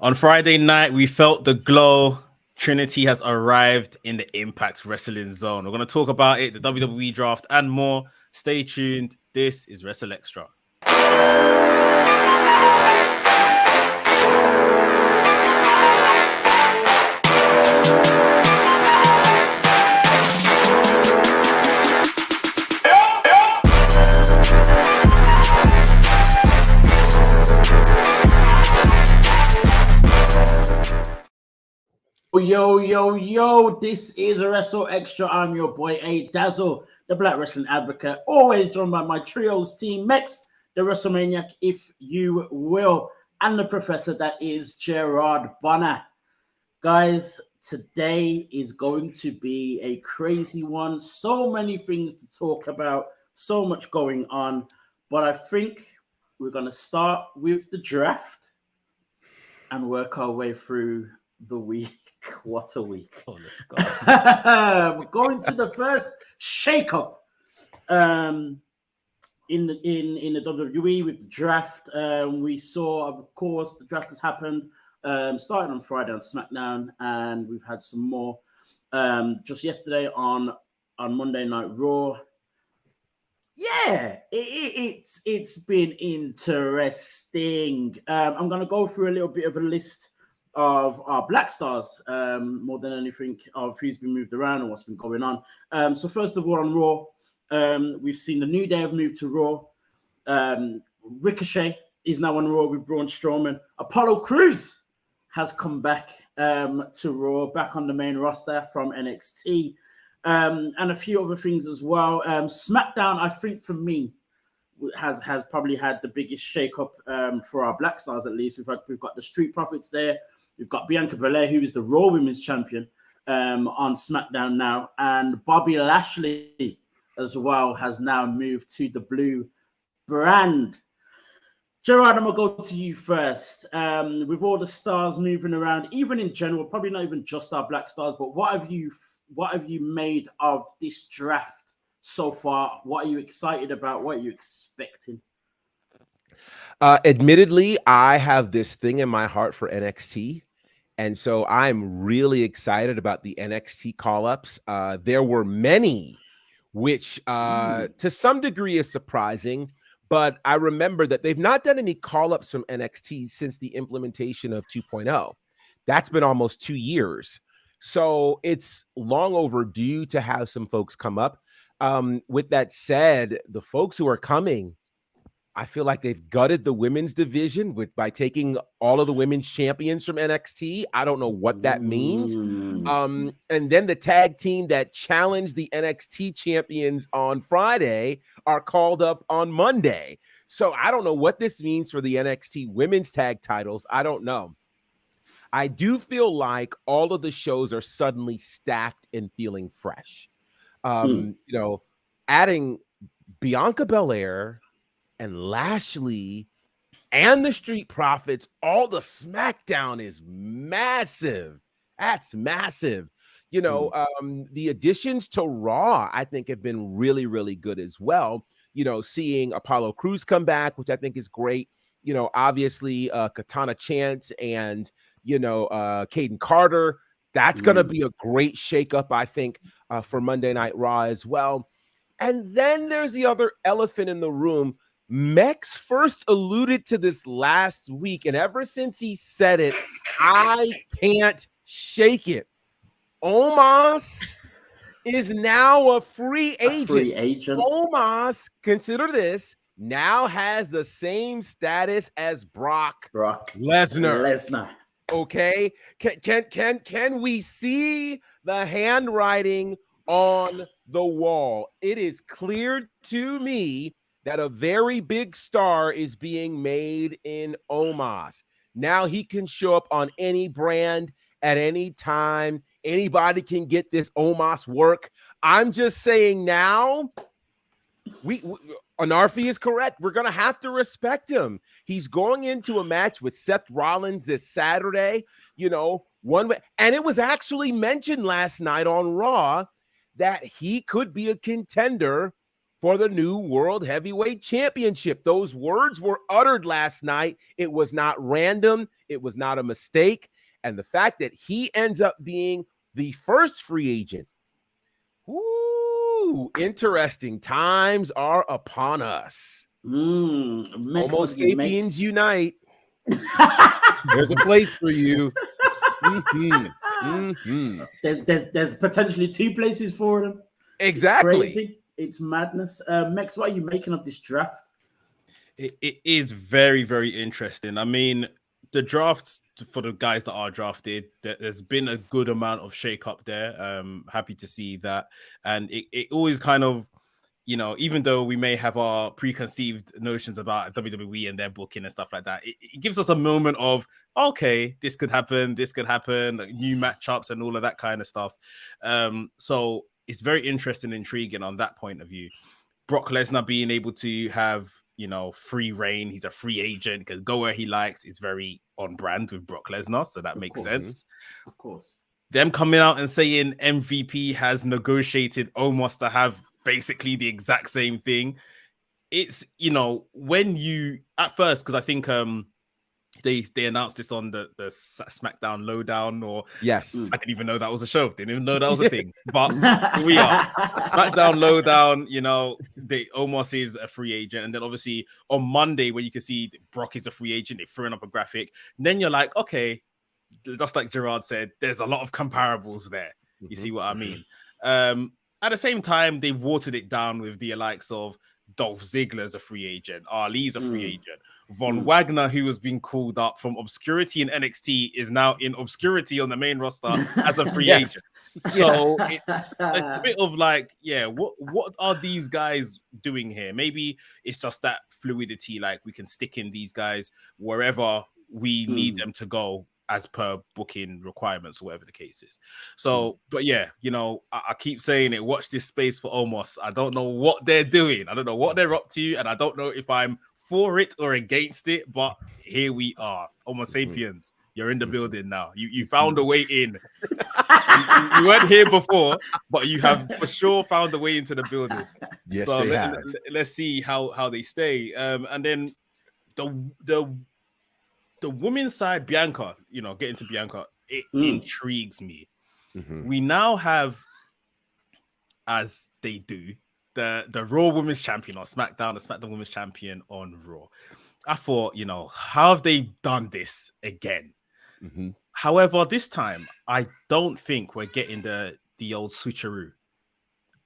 On Friday night, we felt the glow. Trinity has arrived in the Impact Wrestling Zone. We're going to talk about it, the WWE draft, and more. Stay tuned. This is WrstlXtra. Yo, this is WrstlXtra. I'm your boy, A Dazzle, the Black Wrestling Advocate, always joined by my trios team, Mex, the WrestleManiac, if you will, and the professor that is Gerard Bonner. Guys, today is going to be a crazy one. So many things to talk about, so much going on, but I think we're going to start with the draft and work our way through the week. What a week. Oh, let's go. We're going to the first shakeup in the WWE with the draft. We saw, of course, the draft has happened starting on Friday on SmackDown, and we've had some more just yesterday on Monday Night Raw. Yeah, it's been interesting. I'm going to go through a little bit of a list of our Black Stars, more than anything, of who's been moved around and what's been going on. So first of all, on Raw, we've seen the New Day have moved to Raw. Ricochet is now on Raw with Braun Strowman. Apollo Crews has come back to Raw, back on the main roster from NXT, and a few other things as well. SmackDown, I think, for me, has probably had the biggest shake-up for our Black Stars, at least. We've got the Street Profits there. We've got Bianca Belair, who is the Raw Women's Champion on SmackDown now. And Bobby Lashley as well has now moved to the blue brand. Gerard, I'm going to go to you first. With all the stars moving around, even in general, probably not even just our Black Stars, but what have you made of this draft so far? What are you excited about? What are you expecting? Admittedly, I have this thing in my heart for NXT. And so I'm really excited about the NXT call-ups. There were many, which to some degree is surprising. But I remember that they've not done any call-ups from NXT since the implementation of 2.0. That's been almost 2 years. So it's long overdue to have some folks come up. With that said, the folks who are coming, I feel like they've gutted the women's division by taking all of the women's champions from NXT. I don't know what that means. And then the tag team that challenged the NXT champions on Friday are called up on Monday. So I don't know what this means for the NXT women's tag titles. I don't know. I do feel like all of the shows are suddenly stacked and feeling fresh. You know, adding Bianca Belair and Lashley and the Street Profits, all the SmackDown is massive. That's massive. You know, the additions to Raw, I think, have been really, really good as well. You know, seeing Apollo Crews come back, which I think is great. You know, obviously Katana Chance and, you know, Caden Carter. That's going to be a great shakeup, I think, for Monday Night Raw as well. And then there's the other elephant in the room. Mex first alluded to this last week, and ever since he said it, I can't shake it. Omos is now a free agent. Omos, consider this, now has the same status as Brock Lesnar. Okay, can we see the handwriting on the wall? It is clear to me that a very big star is being made in Omos. Now he can show up on any brand at any time. Anybody can get this Omos work. I'm just saying now, Anarfi is correct. We're going to have to respect him. He's going into a match with Seth Rollins this Saturday, you know, one way. And it was actually mentioned last night on Raw that he could be a contender for the new World Heavyweight Championship. Those words were uttered last night. It was not random. It was not a mistake. And the fact that he ends up being the first free agent. Ooh, interesting times are upon us. Homo sapiens unite. There's a place for you. There's potentially 2 places for them. Exactly. It's crazy. It's madness. Mex, what are you making of this draft? It is very, very interesting. I mean, the drafts for the guys that are drafted, there's been a good amount of shake-up there. Happy to see that. And it always kind of, you know, even though we may have our preconceived notions about WWE and their booking and stuff like that, it gives us a moment of, okay, this could happen, like new matchups and all of that kind of stuff. So it's very interesting and intriguing on that point of view. Brock Lesnar being able to have, you know, free reign. He's a free agent, can go where he likes. It's very on brand with Brock Lesnar, so that makes sense. Of course. Them coming out and saying MVP has negotiated almost to have basically the exact same thing. It's, you know, when you at first, because I think they announced this on the SmackDown Lowdown, or yes, I didn't even know that was a show. Didn't even know that was a thing. But here we are, SmackDown Lowdown. You know, they almost is a free agent, and then obviously on Monday when you can see Brock is a free agent, they're throwing up a graphic. Then you're like, okay, just like Gerard said, there's a lot of comparables there. You see what I mean? At the same time, they've watered it down with the likes of Dolph Ziggler's a free agent, Ali's a free agent, Von Wagner, who has been called up from obscurity in NXT, is now in obscurity on the main roster as a free agent. So it's a bit of like, yeah, what are these guys doing here? Maybe it's just that fluidity, like we can stick in these guys wherever we need them to go as per booking requirements or whatever the case is. So, but yeah, you know, I keep saying it, watch this space for Omos. I don't know what they're doing. I don't know what they're up to. And I don't know if I'm for it or against it, but here we are. Homo sapiens, you're in the building now. You found a way in. You weren't here before, but you have for sure found a way into the building. Yes, so they have. Let's see how they stay. And then the women's side, Bianca, you know, getting to Bianca, it intrigues me. We now have, as they do, the Raw Women's Champion on SmackDown, the SmackDown Women's Champion on Raw. I thought, you know, how have they done this again? However, this time, I don't think we're getting the old switcheroo.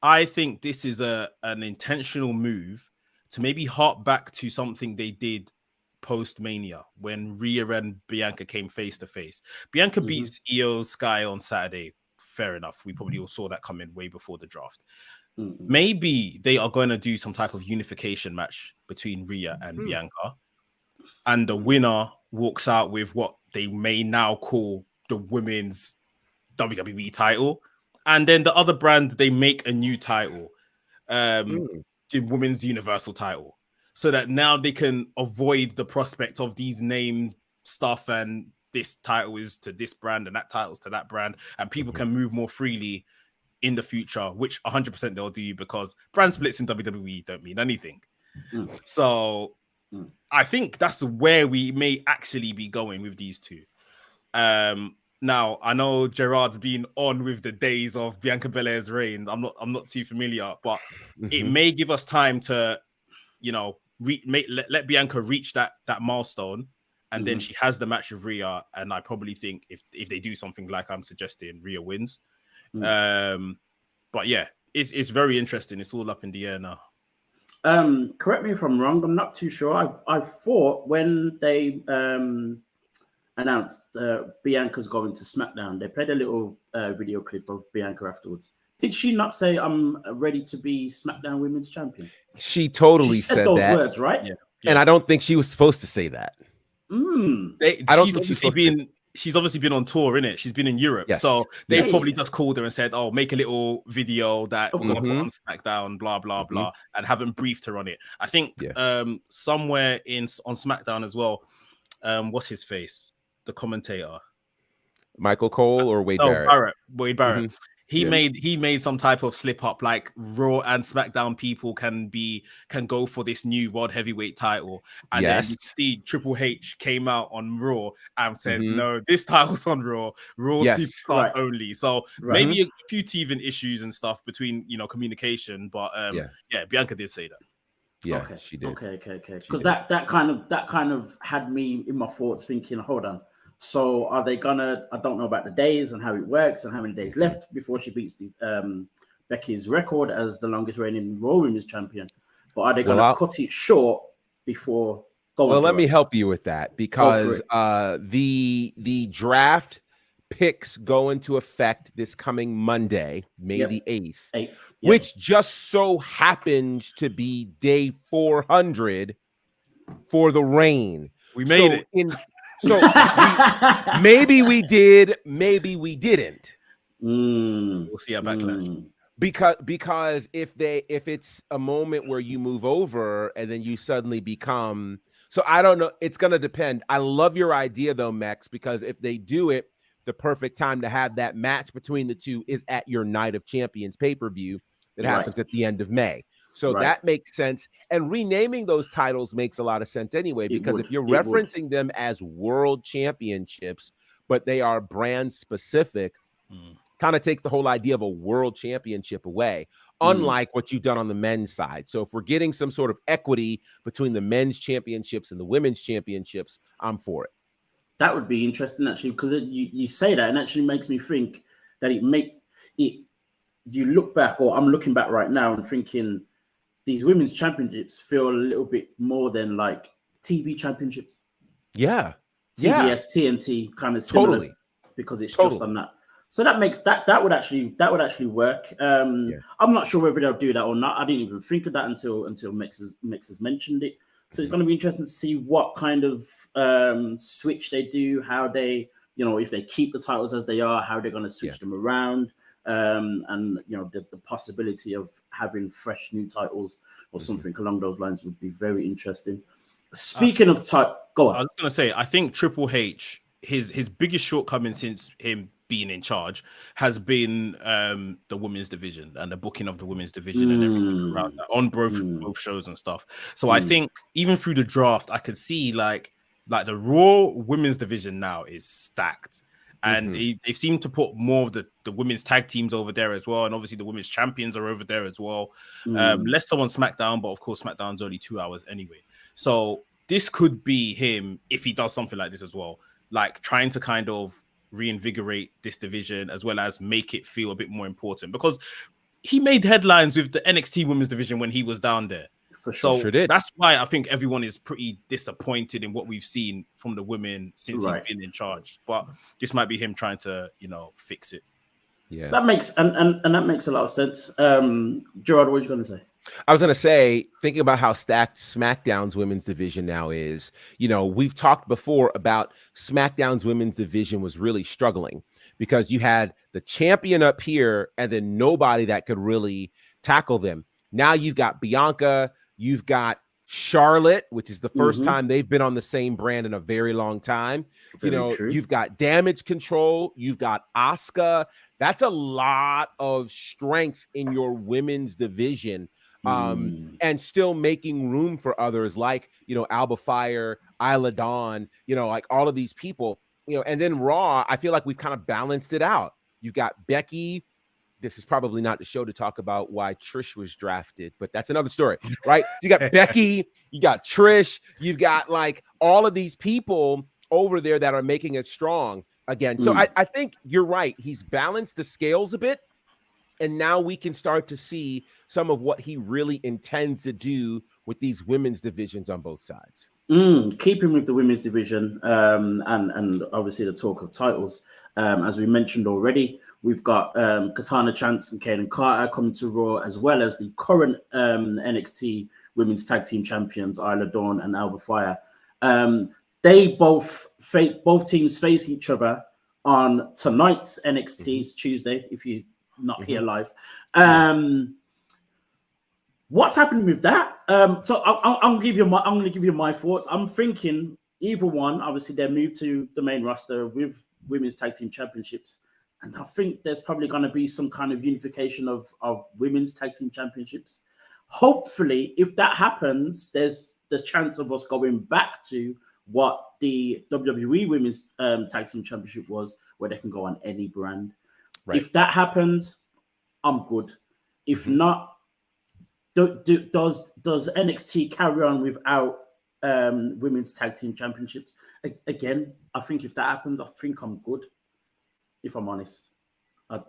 I think this is an intentional move to maybe hark back to something they did post-Mania when Rhea and Bianca came face-to-face. Bianca beats Io Sky on Saturday. Fair enough. We probably all saw that coming way before the draft. Maybe they are going to do some type of unification match between Rhea and Bianca. And the winner walks out with what they may now call the women's WWE title. And then the other brand, they make a new title, the women's universal title. So that now they can avoid the prospect of these name stuff and this title is to this brand and that title's to that brand. And people can move more freely in the future, which 100% they'll do because brand splits in WWE don't mean anything. So I think that's where we may actually be going with these two. Now, I know Gerard's been on with the days of Bianca Belair's reign. I'm not too familiar, but it may give us time to, you know, let Bianca reach that milestone, and then she has the match with Rhea. And I probably think if they do something like I'm suggesting, Rhea wins. But yeah, it's very interesting. It's all up in the air now. Correct me if I'm wrong. I'm not too sure. I thought when they announced Bianca's going to SmackDown, they played a little video clip of Bianca afterwards. Did she not say, I'm ready to be SmackDown Women's Champion? She totally said those that. words, right? Yeah. And I don't think she was supposed to say that. I don't think she's obviously been on tour, innit? She's been in Europe. Yes. So they probably just called her and said, oh, make a little video that we're going to put on SmackDown, blah, blah, blah, and haven't briefed her on it. I think somewhere on SmackDown as well, what's his face? The commentator. Michael Cole or Wade Barrett? Wade Barrett. He made some type of slip up, like Raw and SmackDown people can go for this new World Heavyweight title, and then you see Triple H came out on Raw and said, "No, this title's on Raw Superstars only." So maybe a few teething issues and stuff between communication, but Bianca did say that. Yeah, she did. Okay. Because that kind of had me in my thoughts thinking, hold on. So are they gonna? I don't know about the days and how it works and how many days left before she beats the Becky's record as the longest reigning Raw Women's Champion. But are they gonna cut it short before going? Well, let me help you with that, because the draft picks go into effect this coming Monday, May the 8th, which just so happens to be day 400 for the reign. We made it. So maybe we did, maybe we didn't. We'll see a backlash. Because if it's a moment where you move over and then you suddenly become, so I don't know, it's gonna depend. I love your idea though, Mex, because if they do it, the perfect time to have that match between the two is at your Night of Champions pay-per-view that happens at the end of May. So that makes sense. And renaming those titles makes a lot of sense anyway, because if you're referencing them as world championships, but they are brand specific, kind of takes the whole idea of a world championship away, unlike what you've done on the men's side. So if we're getting some sort of equity between the men's championships and the women's championships, I'm for it. That would be interesting, actually, because you say that and actually makes me think that you look back, or I'm looking back right now and thinking, these women's championships feel a little bit more than like TV championships. Yeah. TBS, TNT kind of similar, because it's just on that. So that makes that would actually work. I'm not sure whether they'll do that or not. I didn't even think of that until Mex has mentioned it. So it's going to be interesting to see what kind of switch they do, how they, if they keep the titles as they are, how they're going to switch them around. And the possibility of having fresh new titles or something along those lines would be very interesting. Speaking of go on. I was going to say, I think Triple H, his biggest shortcoming since him being in charge has been the women's division and the booking of the women's division and everything around that on both shows and stuff. So I think even through the draft, I could see like the Raw women's division now is stacked. And they seem to put more of the women's tag teams over there as well. And obviously the women's champions are over there as well. Less so on SmackDown, but of course SmackDown's only 2 hours anyway. So this could be him, if he does something like this as well, like trying to kind of reinvigorate this division as well as make it feel a bit more important. Because he made headlines with the NXT women's division when he was down there. For sure. So that's why I think everyone is pretty disappointed in what we've seen from the women since he's been in charge. But this might be him trying to, fix it. Yeah, that makes and that makes a lot of sense. Gerard, what are you going to say? I was going to say, thinking about how stacked SmackDown's women's division now is, we've talked before about SmackDown's women's division was really struggling because you had the champion up here and then nobody that could really tackle them. Now you've got Bianca. You've got Charlotte, which is the first time they've been on the same brand in a very long time. True. You've got Damage Control. You've got Asuka. That's a lot of strength in your women's division, and still making room for others like, Alba Fire, Isla Dawn, like all of these people, and then Raw, I feel like we've kind of balanced it out. You've got Becky. This is probably not the show to talk about why Trish was drafted, but that's another story, right? So you got Becky, you got Trish, you've got like all of these people over there that are making it strong again. So I think you're right. He's balanced the scales a bit, and now we can start to see some of what he really intends to do with these women's divisions on both sides. Keeping with the women's division, and obviously the talk of titles, as we mentioned already, we've got Katana Chance and Kaden Carter coming to Raw, as well as the current NXT Women's Tag Team Champions, Isla Dawn and Alba Fire. They both teams face each other on tonight's NXT. It's Tuesday, if you're not here live. What's happening with that? So I'm going to give you my thoughts. I'm thinking either one. Obviously, they moved to the main roster with Women's Tag Team Championships. And I think there's probably going to be some kind of unification of women's tag team championships. Hopefully, if that happens, there's the chance of us going back to what the WWE Women's Tag Team Championship was, where they can go on any brand. Right. If that happens, I'm good. If not, does NXT carry on without Women's Tag Team Championships? Again, I think if that happens, I think I'm good. If I'm honest, I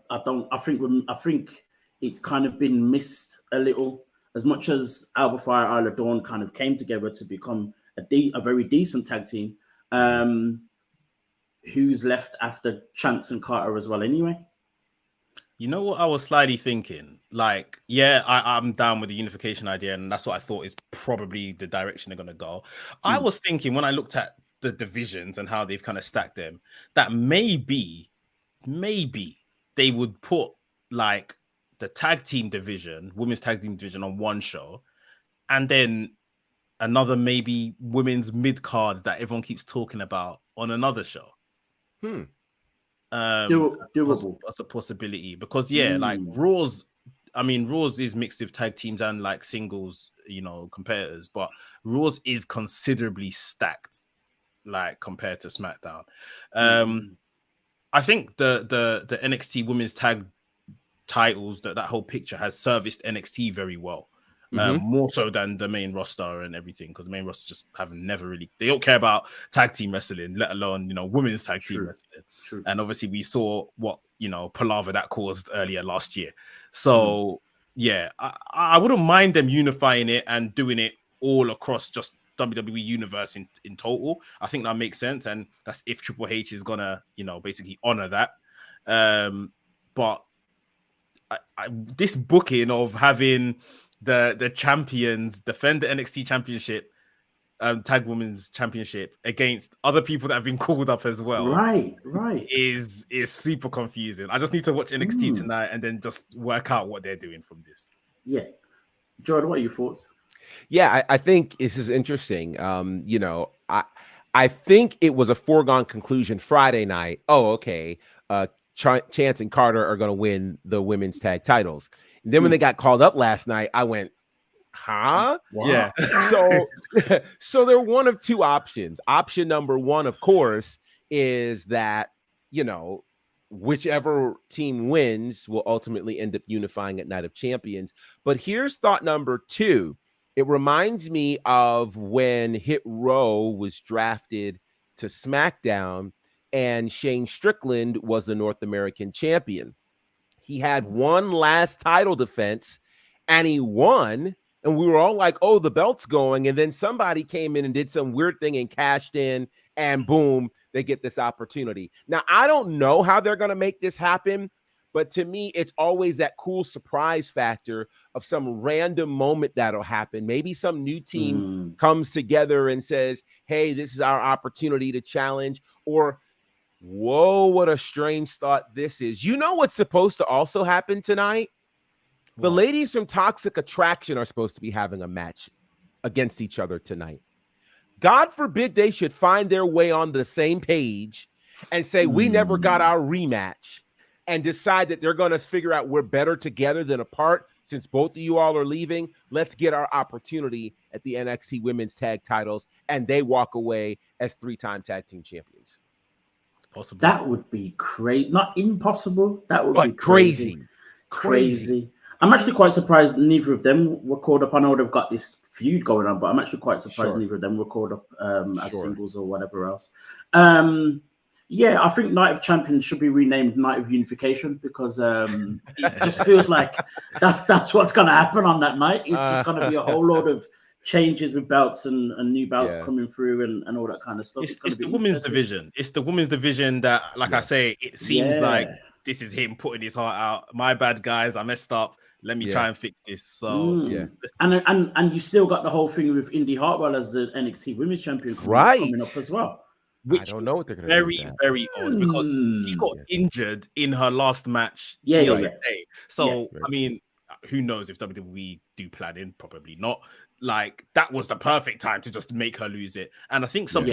think it's kind of been missed a little. As much as Alba Fire, Isla Dawn kind of came together to become a very decent tag team, who's left after Chance and Carter as well anyway? You know what I was slightly thinking? Like, yeah, I'm down with the unification idea, and that's what I thought is probably the direction they're going to go. I was thinking when I looked at the divisions and how they've kind of stacked them, that maybe they would put like the tag team division, women's tag team division on one show, and then another maybe women's mid card that everyone keeps talking about on another show. Doable. That's a possibility because like Raw's is mixed with tag teams and like singles, competitors, but Raw's is considerably stacked, like compared to SmackDown. I think the NXT women's tag titles, that whole picture has serviced NXT very well. More so than the main roster and everything, because the main roster just they don't care about tag team wrestling, let alone women's tag team wrestling. True. And obviously we saw what palaver that caused earlier last year. So I wouldn't mind them unifying it and doing it all across just WWE universe in total. I think that makes sense, and that's if Triple H is gonna basically honor that. But this booking of having the champions defend the NXT championship, tag women's championship against other people that have been called up as well. Right. Is super confusing. I just need to watch NXT tonight and then just work out what they're doing from this. Yeah. Jordan, what are your thoughts? Yeah, I think this is interesting. I think it was a foregone conclusion Friday night. Oh, okay. Chance and Carter are going to win the women's tag titles. And then when they got called up last night, I went, huh? Wow. Yeah. So they're one of two options. Option number one, of course, is that, whichever team wins will ultimately end up unifying at Night of Champions. But here's thought number two. It reminds me of when Hit Row was drafted to SmackDown and Shane Strickland was the North American champion. He had one last title defense and he won. And we were all like, oh, the belt's going. And then somebody came in and did some weird thing and cashed in, and boom, they get this opportunity. Now, I don't know how they're going to make this happen, but to me, it's always that cool surprise factor of some random moment that'll happen. Maybe some new team comes together and says, hey, this is our opportunity to challenge, or whoa, what a strange thought this is. You know what's supposed to also happen tonight? The ladies from Toxic Attraction are supposed to be having a match against each other tonight. God forbid they should find their way on the same page and say, we never got our rematch, and decide that they're going to figure out we're better together than apart since both of you all are leaving. Let's get our opportunity at the NXT Women's Tag Titles, and they walk away as three-time tag team champions. Possible. That would be crazy. Not impossible. That would be crazy. I'm actually quite surprised neither of them were called up. I know they've got this feud going on, but I'm actually quite surprised neither of them were called up as singles or whatever else. Yeah, I think Night of Champions should be renamed Night of Unification, because it just feels like that's what's going to happen on that night. It's just going to be a whole load of changes with belts and new belts coming through and all that kind of stuff. It's the women's division. It's the women's division that, like I say, it seems like this is him putting his heart out. My bad, guys. I messed up. Let me try and fix this. So and you still got the whole thing with Indy Hartwell as the NXT Women's Champion coming up as well. Which I don't know what they're going to do. Very odd, because she got injured in her last match the other day. So I mean, who knows if WWE do plan in? Probably not. Like, that was the perfect time to just make her lose it. And I think some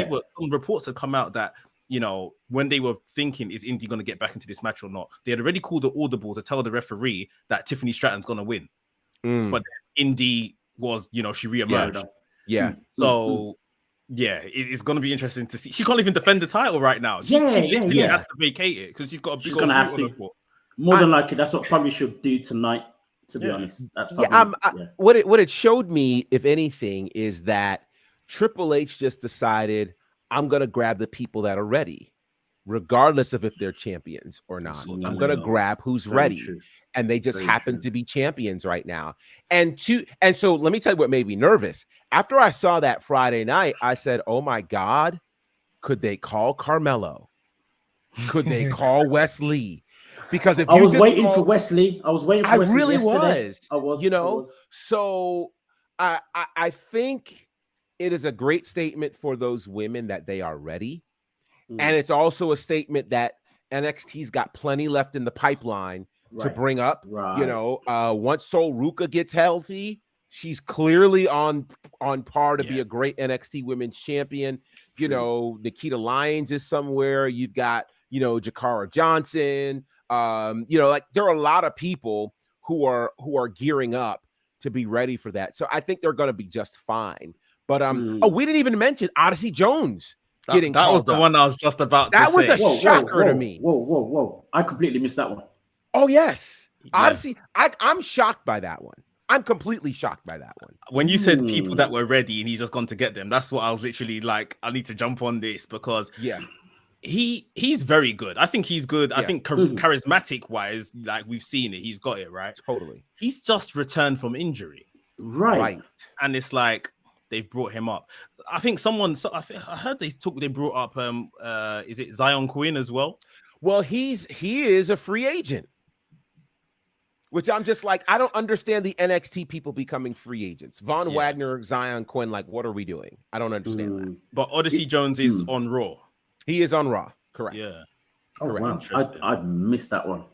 reports have come out that you know, when they were thinking, is Indy going to get back into this match or not? They had already called the audible to tell the referee that Tiffany Stratton's going to win. But Indy was, you know, she reemerged. Yeah. So, yeah, it's going to be interesting to see. She can't even defend the title right now. She Yeah, literally yeah. has to vacate it because she's got a big She's old gonna have boot on to. her foot. More than likely, that's what probably should do tonight. To be honest, that's probably what it showed me, if anything, is that Triple H just decided, I'm gonna grab the people that are ready, regardless of if they're champions or not. I'm gonna grab who's ready. And they just happen to be champions right now. And so let me tell you what made me nervous. After I saw that Friday night, I said, oh my God, could they call Carmelo? Could they call Wesley? Because if I was waiting for Wesley, I really yesterday. was, you know. So I think it is a great statement for those women that they are ready. And it's also a statement that NXT's got plenty left in the pipeline to bring up. You know, once Sol Ruka gets healthy, she's clearly on par to be a great NXT Women's Champion. You know, Nikita Lyons is somewhere. You've got, you know, Jakara Johnson. You know, like there are a lot of people who are gearing up to be ready for that. So I think they're going to be just fine. But oh, we didn't even mention Odyssey Jones getting that was the one I was just about to say. That was a shocker to me. Whoa. I completely missed that one. Oh, yes. Odyssey. I'm shocked by that one. I'm completely shocked by that one. When you said people that were ready and he's just gone to get them, that's what I was literally like, I need to jump on this because he's very good. I think he's good. I think charismatic wise, like we've seen it, he's got it, right? Totally. He's just returned from injury. Right. And it's like they've brought him up. I think I heard they brought up is it Zion Quinn as well? Well, he is a free agent. Which I'm just like, I don't understand the NXT people becoming free agents. Von Wagner, Zion Quinn, like, what are we doing? I don't understand that. But Odyssey Jones is on Raw. He is on Raw, correct. Yeah. Oh, correct. Wow. I missed that one.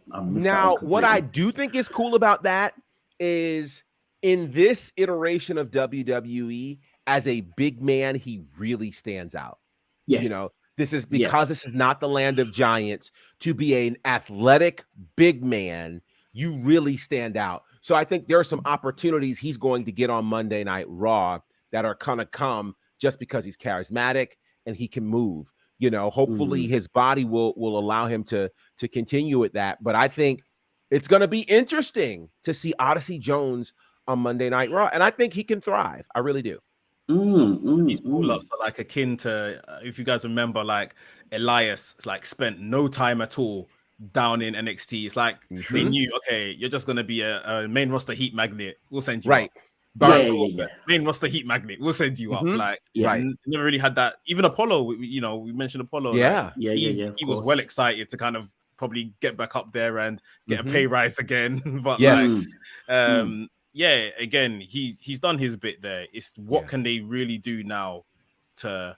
What I do think is cool about that is in this iteration of WWE, as a big man, he really stands out. Yeah. You know, this is because this is not the land of giants. To be an athletic big man, you really stand out. So I think there are some opportunities he's going to get on Monday Night Raw that are going to come just because he's charismatic and he can move. You know, hopefully his body will allow him to continue with that. But I think it's going to be interesting to see Odyssey Jones on Monday Night Raw. And I think he can thrive. I really do. These pull-ups are like akin to, if you guys remember, like Elias like spent no time at all down in NXT. It's like they knew, okay, you're just gonna be a main roster heat magnet. We'll send you up. Main roster heat magnet. We'll send you up. Like, never really had that. Even Apollo, we mentioned Apollo. He was well excited to kind of probably get back up there and get a pay rise again. But again, he's done his bit there. It's what can they really do now to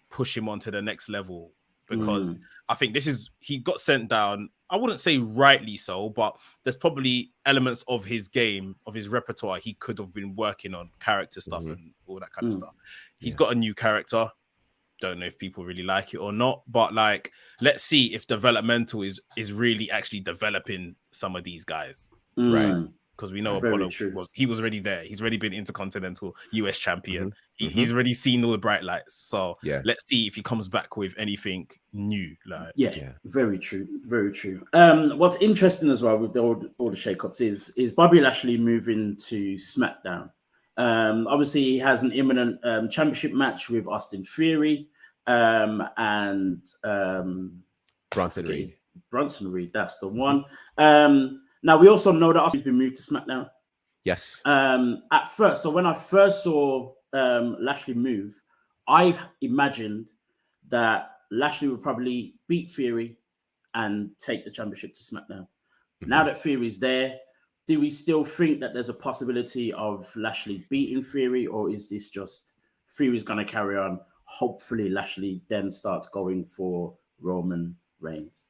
push him onto the next level? Because I think he got sent down. I wouldn't say rightly so, but there's probably elements of his game, of his repertoire, he could have been working on character stuff and all that kind of stuff. He's got a new character. Don't know if people really like it or not, but like, let's see if developmental is really actually developing some of these guys, right? Because we know Apollo was already there. He's already been Intercontinental US champion. He's already seen all the bright lights. So let's see if he comes back with anything new. Like, very true, very true. What's interesting as well with all the shakeups is Bobby Lashley moving to SmackDown. Obviously, he has an imminent championship match with Austin Theory and Bronson Reed. Bronson Reed, that's the one. Now, we also know that Austin's been moved to SmackDown. Yes. At first, so when I first saw Lashley move, I imagined that Lashley would probably beat Theory and take the championship to SmackDown. Now that Theory's there, do we still think that there's a possibility of Lashley beating Theory, or is this just Theory's going to carry on? Hopefully, Lashley then starts going for Roman Reigns.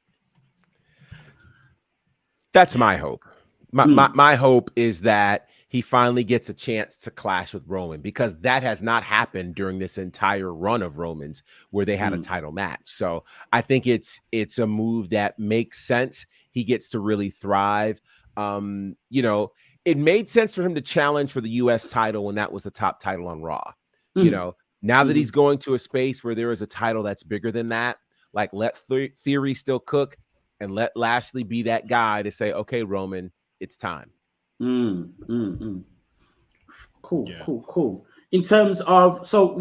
That's my hope. My hope is that he finally gets a chance to clash with Roman, because that has not happened during this entire run of Roman's where they had a title match. So I think it's a move that makes sense. He gets to really thrive. You know, it made sense for him to challenge for the US title when that was the top title on Raw. You know, now that he's going to a space where there is a title that's bigger than that, like let Theory still cook and let Lashley be that guy to say, okay, Roman, it's time. Cool. In terms of so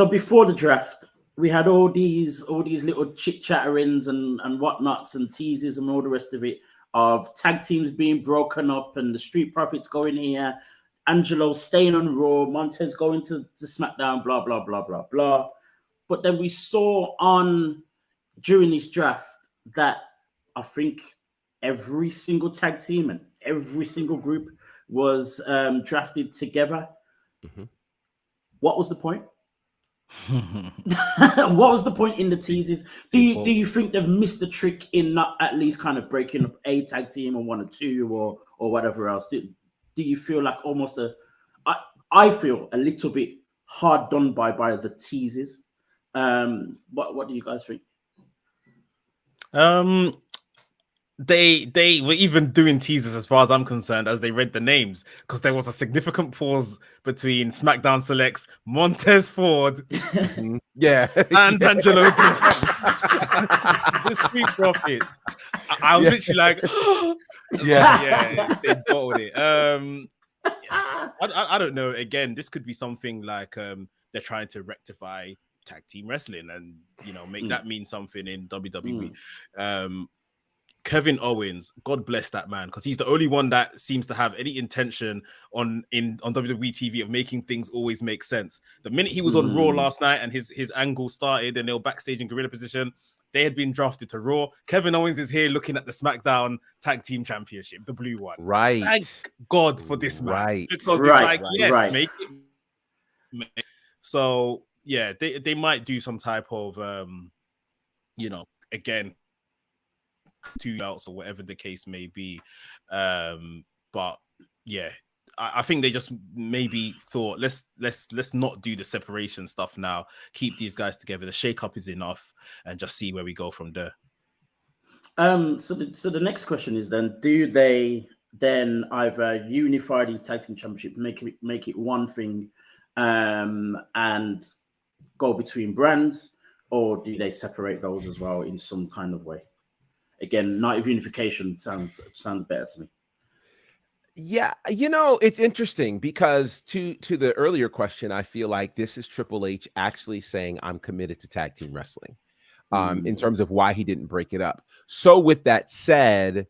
before the draft, we had all these little chit chatterings and whatnots and teases and all the rest of it of tag teams being broken up and the Street Profits going here, Angelo staying on Raw, Montez going to SmackDown, blah blah blah blah blah. But then we saw during this draft that I think every single tag team and every single group was drafted together. What was the point? What was the point in the teases? Do you think they've missed the trick in not at least kind of breaking up a tag team or one or two or whatever else? Do you feel like almost I feel a little bit hard done by the teases? What do you guys think? They were even doing teasers, as far as I'm concerned, as they read the names, because there was a significant pause between SmackDown selects Montez Ford, and Angelo the Street Profits. I was literally like, they bottled it. I don't know. Again, this could be something like they're trying to rectify tag team wrestling and make that mean something in WWE. Kevin Owens, God bless that man, because he's the only one that seems to have any intention on WWE TV of making things always make sense. The minute he was on Raw last night and his angle started and they were backstage in gorilla position, they had been drafted to Raw. Kevin Owens is here looking at the SmackDown Tag Team Championship, the blue one. Right. Thank God for this man. Because make it. So yeah, they might do some type of again, 2 belts or whatever the case may be. But yeah, I think they just maybe thought let's not do the separation stuff now. Keep these guys together. The shake-up is enough, and just see where we go from there. So the next question is then: do they then either unify these tag team championships, make it one thing, and go between brands, or do they separate those as well in some kind of way? Again, night of unification sounds better to me. Yeah, it's interesting because to the earlier question, I feel like this is Triple H actually saying I'm committed to tag team wrestling, in terms of why he didn't break it up. So with that said,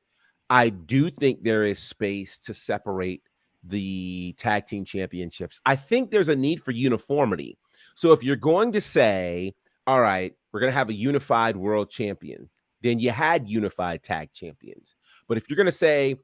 I do think there is space to separate the tag team championships. I think there's a need for uniformity. So if you're going to say, all right, we're going to have a unified world champion, then you had unified tag champions. But if you're going to say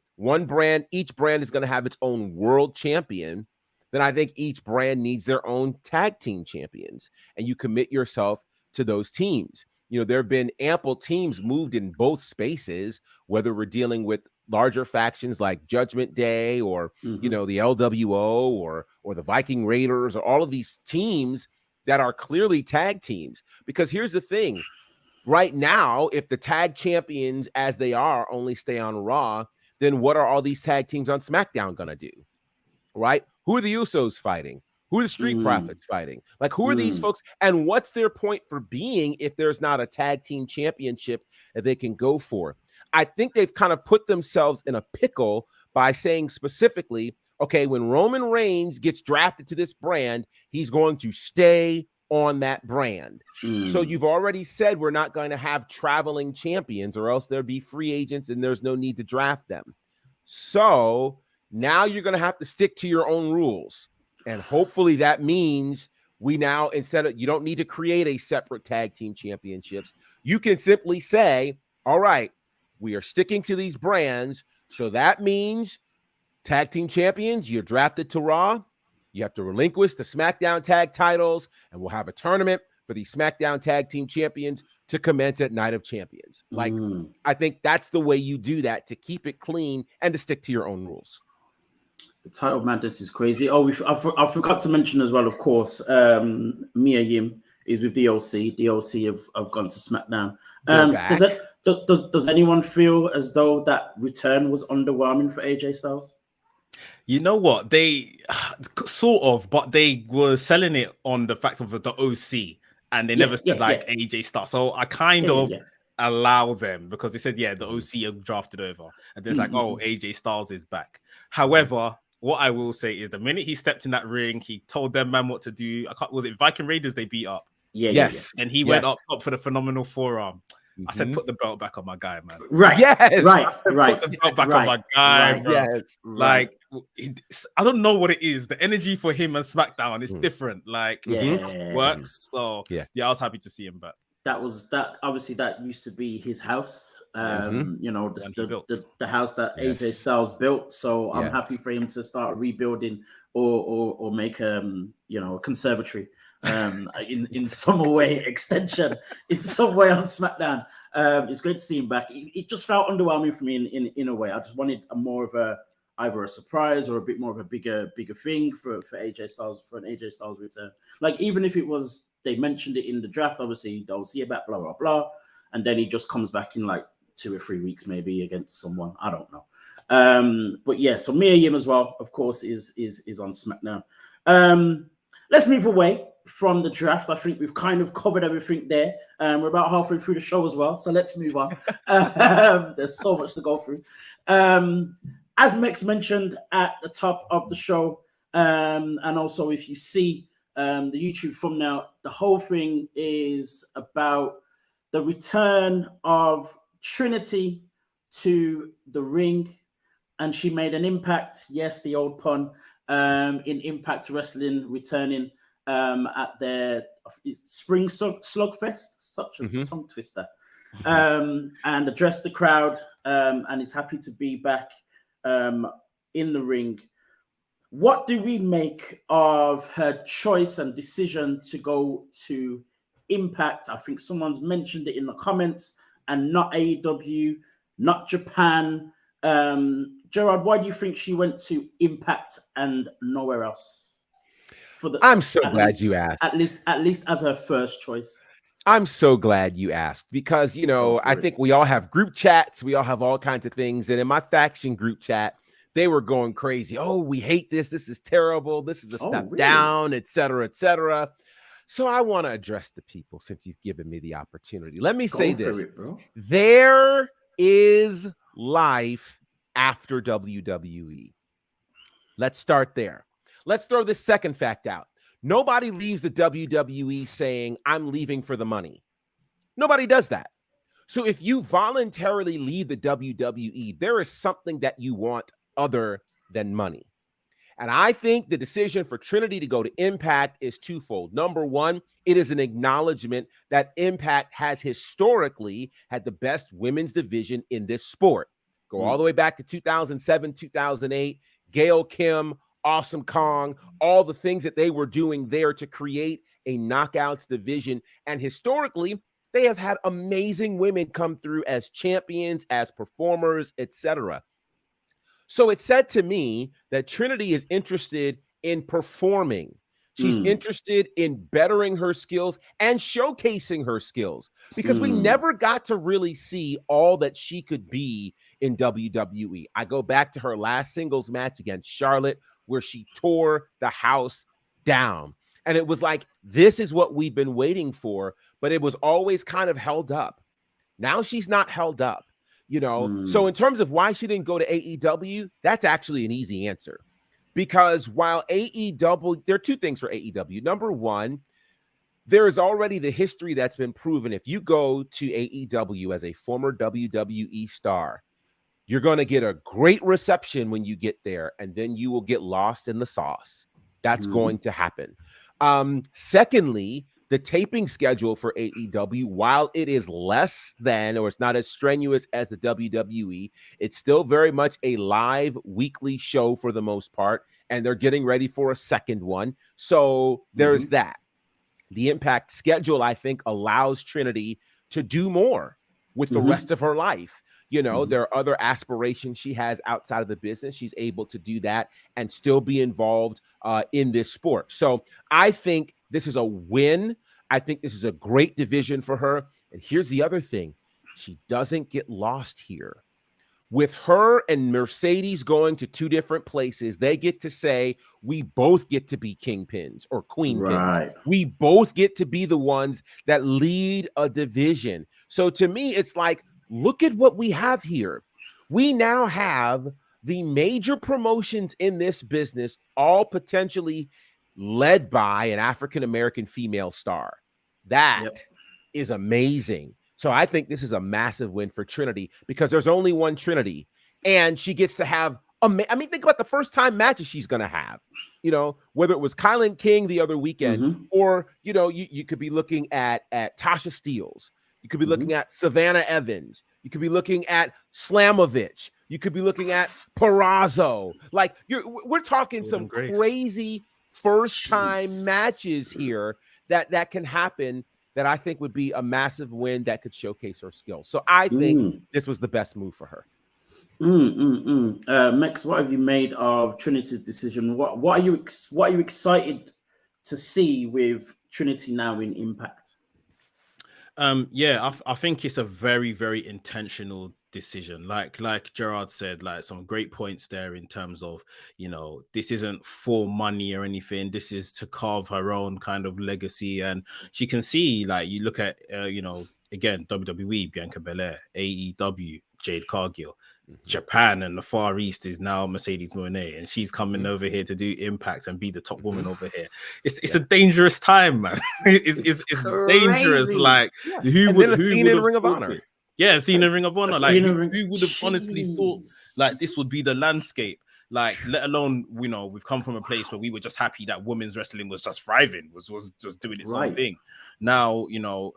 each brand is going to have its own world champion, then I think each brand needs their own tag team champions, and you commit yourself to those teams. There have been ample teams moved in both spaces, whether we're dealing with larger factions like Judgment Day or, the LWO or the Viking Raiders, or all of these teams that are clearly tag teams. Because here's the thing. Right now, if the tag champions as they are only stay on Raw, then what are all these tag teams on SmackDown going to do? Right? Who are the Usos fighting? Who are the Street Profits fighting? Like, who are these folks? And what's their point for being if there's not a tag team championship that they can go for? I think they've kind of put themselves in a pickle by saying specifically, okay, when Roman Reigns gets drafted to this brand, he's going to stay on that brand. So you've already said we're not going to have traveling champions, or else there'd be free agents and there's no need to draft them. So now you're going to have to stick to your own rules. And hopefully that means you don't need to create a separate tag team championships. You can simply say, all right, we are sticking to these brands. So that means tag team champions, you're drafted to Raw. You have to relinquish the SmackDown tag titles, and we'll have a tournament for the SmackDown tag team champions to commence at Night of Champions. I think that's the way you do that, to keep it clean and to stick to your own rules. The title madness is crazy. Oh, I forgot to mention as well, of course, Mia Yim is with DOC. DOC have gone to SmackDown. Does anyone feel as though that return was underwhelming for AJ Styles? You know what? They sort of, but they were selling it on the fact of the OC, and they never said AJ Styles. So I kind of allow them, because they said, the OC have drafted over, and then it's like, oh, AJ Styles is back. However, what I will say is the minute he stepped in that ring, he told them man what to do. Was it Viking Raiders they beat up? Yes. And he went up for the phenomenal forearm. I said, put the belt back on my guy, man. Right. Yes. Right. Put the belt back on my guy, bro. Yes. Like, I don't know what it is. The energy for him and SmackDown is different. Like, it just works. So, I was happy to see him back. Obviously, that used to be his house. You know, the house that AJ Styles built. So I'm happy for him to start rebuilding or make a conservatory in some way, extension in some way on SmackDown. It's great to see him back. It just felt underwhelming for me in a way. I just wanted more of either a surprise or a bit more of a bigger thing for AJ Styles, for an AJ Styles return. Like, even if it was, they mentioned it in the draft, obviously they'll see about blah blah blah, and then he just comes back in like 2 or 3 weeks maybe against someone. I don't know. But yeah, so Mia Yim as well, of course, is on SmackDown. Let's move away from the draft. I think we've kind of covered everything there. We're about halfway through the show as well, so let's move on. There's so much to go through. As Mex mentioned at the top of the show, and also if you see the YouTube thumbnail, the whole thing is about the return of Trinity to the ring, and she made an impact. Yes, the old pun, in Impact Wrestling, returning at their Spring Slugfest, such a tongue twister, and addressed the crowd, and is happy to be back in the ring. What do we make of her choice and decision to go to Impact? I think someone's mentioned it in the comments, and not AEW, not Japan. Gerard, why do you think she went to Impact and nowhere else? I'm so glad you asked. At least as her first choice. I'm so glad you asked, because, I think we all have group chats. We all have all kinds of things. And in my faction group chat, they were going crazy. Oh, we hate this. This is terrible. This is a step down, et cetera, et cetera. So I want to address the people, since you've given me the opportunity. Let me say this. There is life after WWE. Let's start there. Let's throw this second fact out. Nobody leaves the WWE saying, I'm leaving for the money. Nobody does that. So if you voluntarily leave the WWE, there is something that you want other than money. And I think the decision for Trinity to go to Impact is twofold. Number one, it is an acknowledgement that Impact has historically had the best women's division in this sport. Go all the way back to 2007, 2008, Gail Kim, Awesome Kong, all the things that they were doing there to create a knockouts division. And historically, they have had amazing women come through as champions, as performers, etc. So it said to me that Trinity is interested in performing. She's interested in bettering her skills and showcasing her skills, because we never got to really see all that she could be in WWE. I go back to her last singles match against Charlotte, where she tore the house down. And it was like, this is what we've been waiting for, but it was always kind of held up. Now she's not held up. So in terms of why she didn't go to AEW, that's actually an easy answer. Because while AEW, there are two things for AEW. Number one, there is already the history that's been proven. If you go to AEW as a former WWE star, you're going to get a great reception when you get there, and then you will get lost in the sauce. That's going to happen. Secondly, the taping schedule for AEW, while it is less than, or it's not as strenuous as the WWE, it's still very much a live weekly show for the most part, and they're getting ready for a second one. So there's that. The Impact schedule, I think, allows Trinity to do more. with the rest of her life. You know, there are other aspirations she has outside of the business. She's able to do that and still be involved in this sport. So I think this is a win. I think this is a great division for her. And here's the other thing. She doesn't get lost here. With her and Mercedes going to two different places, they get to say, we both get to be kingpins or queenpins. We both get to be the ones that lead a division. So to me, it's like, look at what we have here. We now have the major promotions in this business, all potentially led by an African-American female star. That is amazing. So I think this is a massive win for Trinity because there's only one Trinity, and she gets to have think about the first time matches she's going to have, you know, whether it was Kylan King the other weekend or, you know, you could be looking at Tasha Steelz. You could be looking at Savannah Evans. You could be looking at Slamovich. You could be looking at Perazo. Like we're talking some crazy first time matches here that can happen that I think would be a massive win that could showcase her skills. So I think this was the best move for her. Mex, what have you made of Trinity's decision? What are you excited to see with Trinity now in Impact? I think it's a very, very intentional decision. Like Gerard said, like some great points there in terms of, you know, this isn't for money or anything. This is to carve her own kind of legacy. And she can see, like, you look at, you know, again, WWE, Bianca Belair, AEW, Jade Cargill, Japan and the Far East is now Mercedes Moné, and she's coming over here to do Impact and be the top woman over here. It's a dangerous time, man. it's dangerous. Like who would have Ring of Honor? Yeah, Athena Ring of Honor. Like who would have honestly thought like this would be the landscape? Like, let alone, you know, we've come from a place where we were just happy that women's wrestling was just thriving, was just doing its own thing. Now, you know,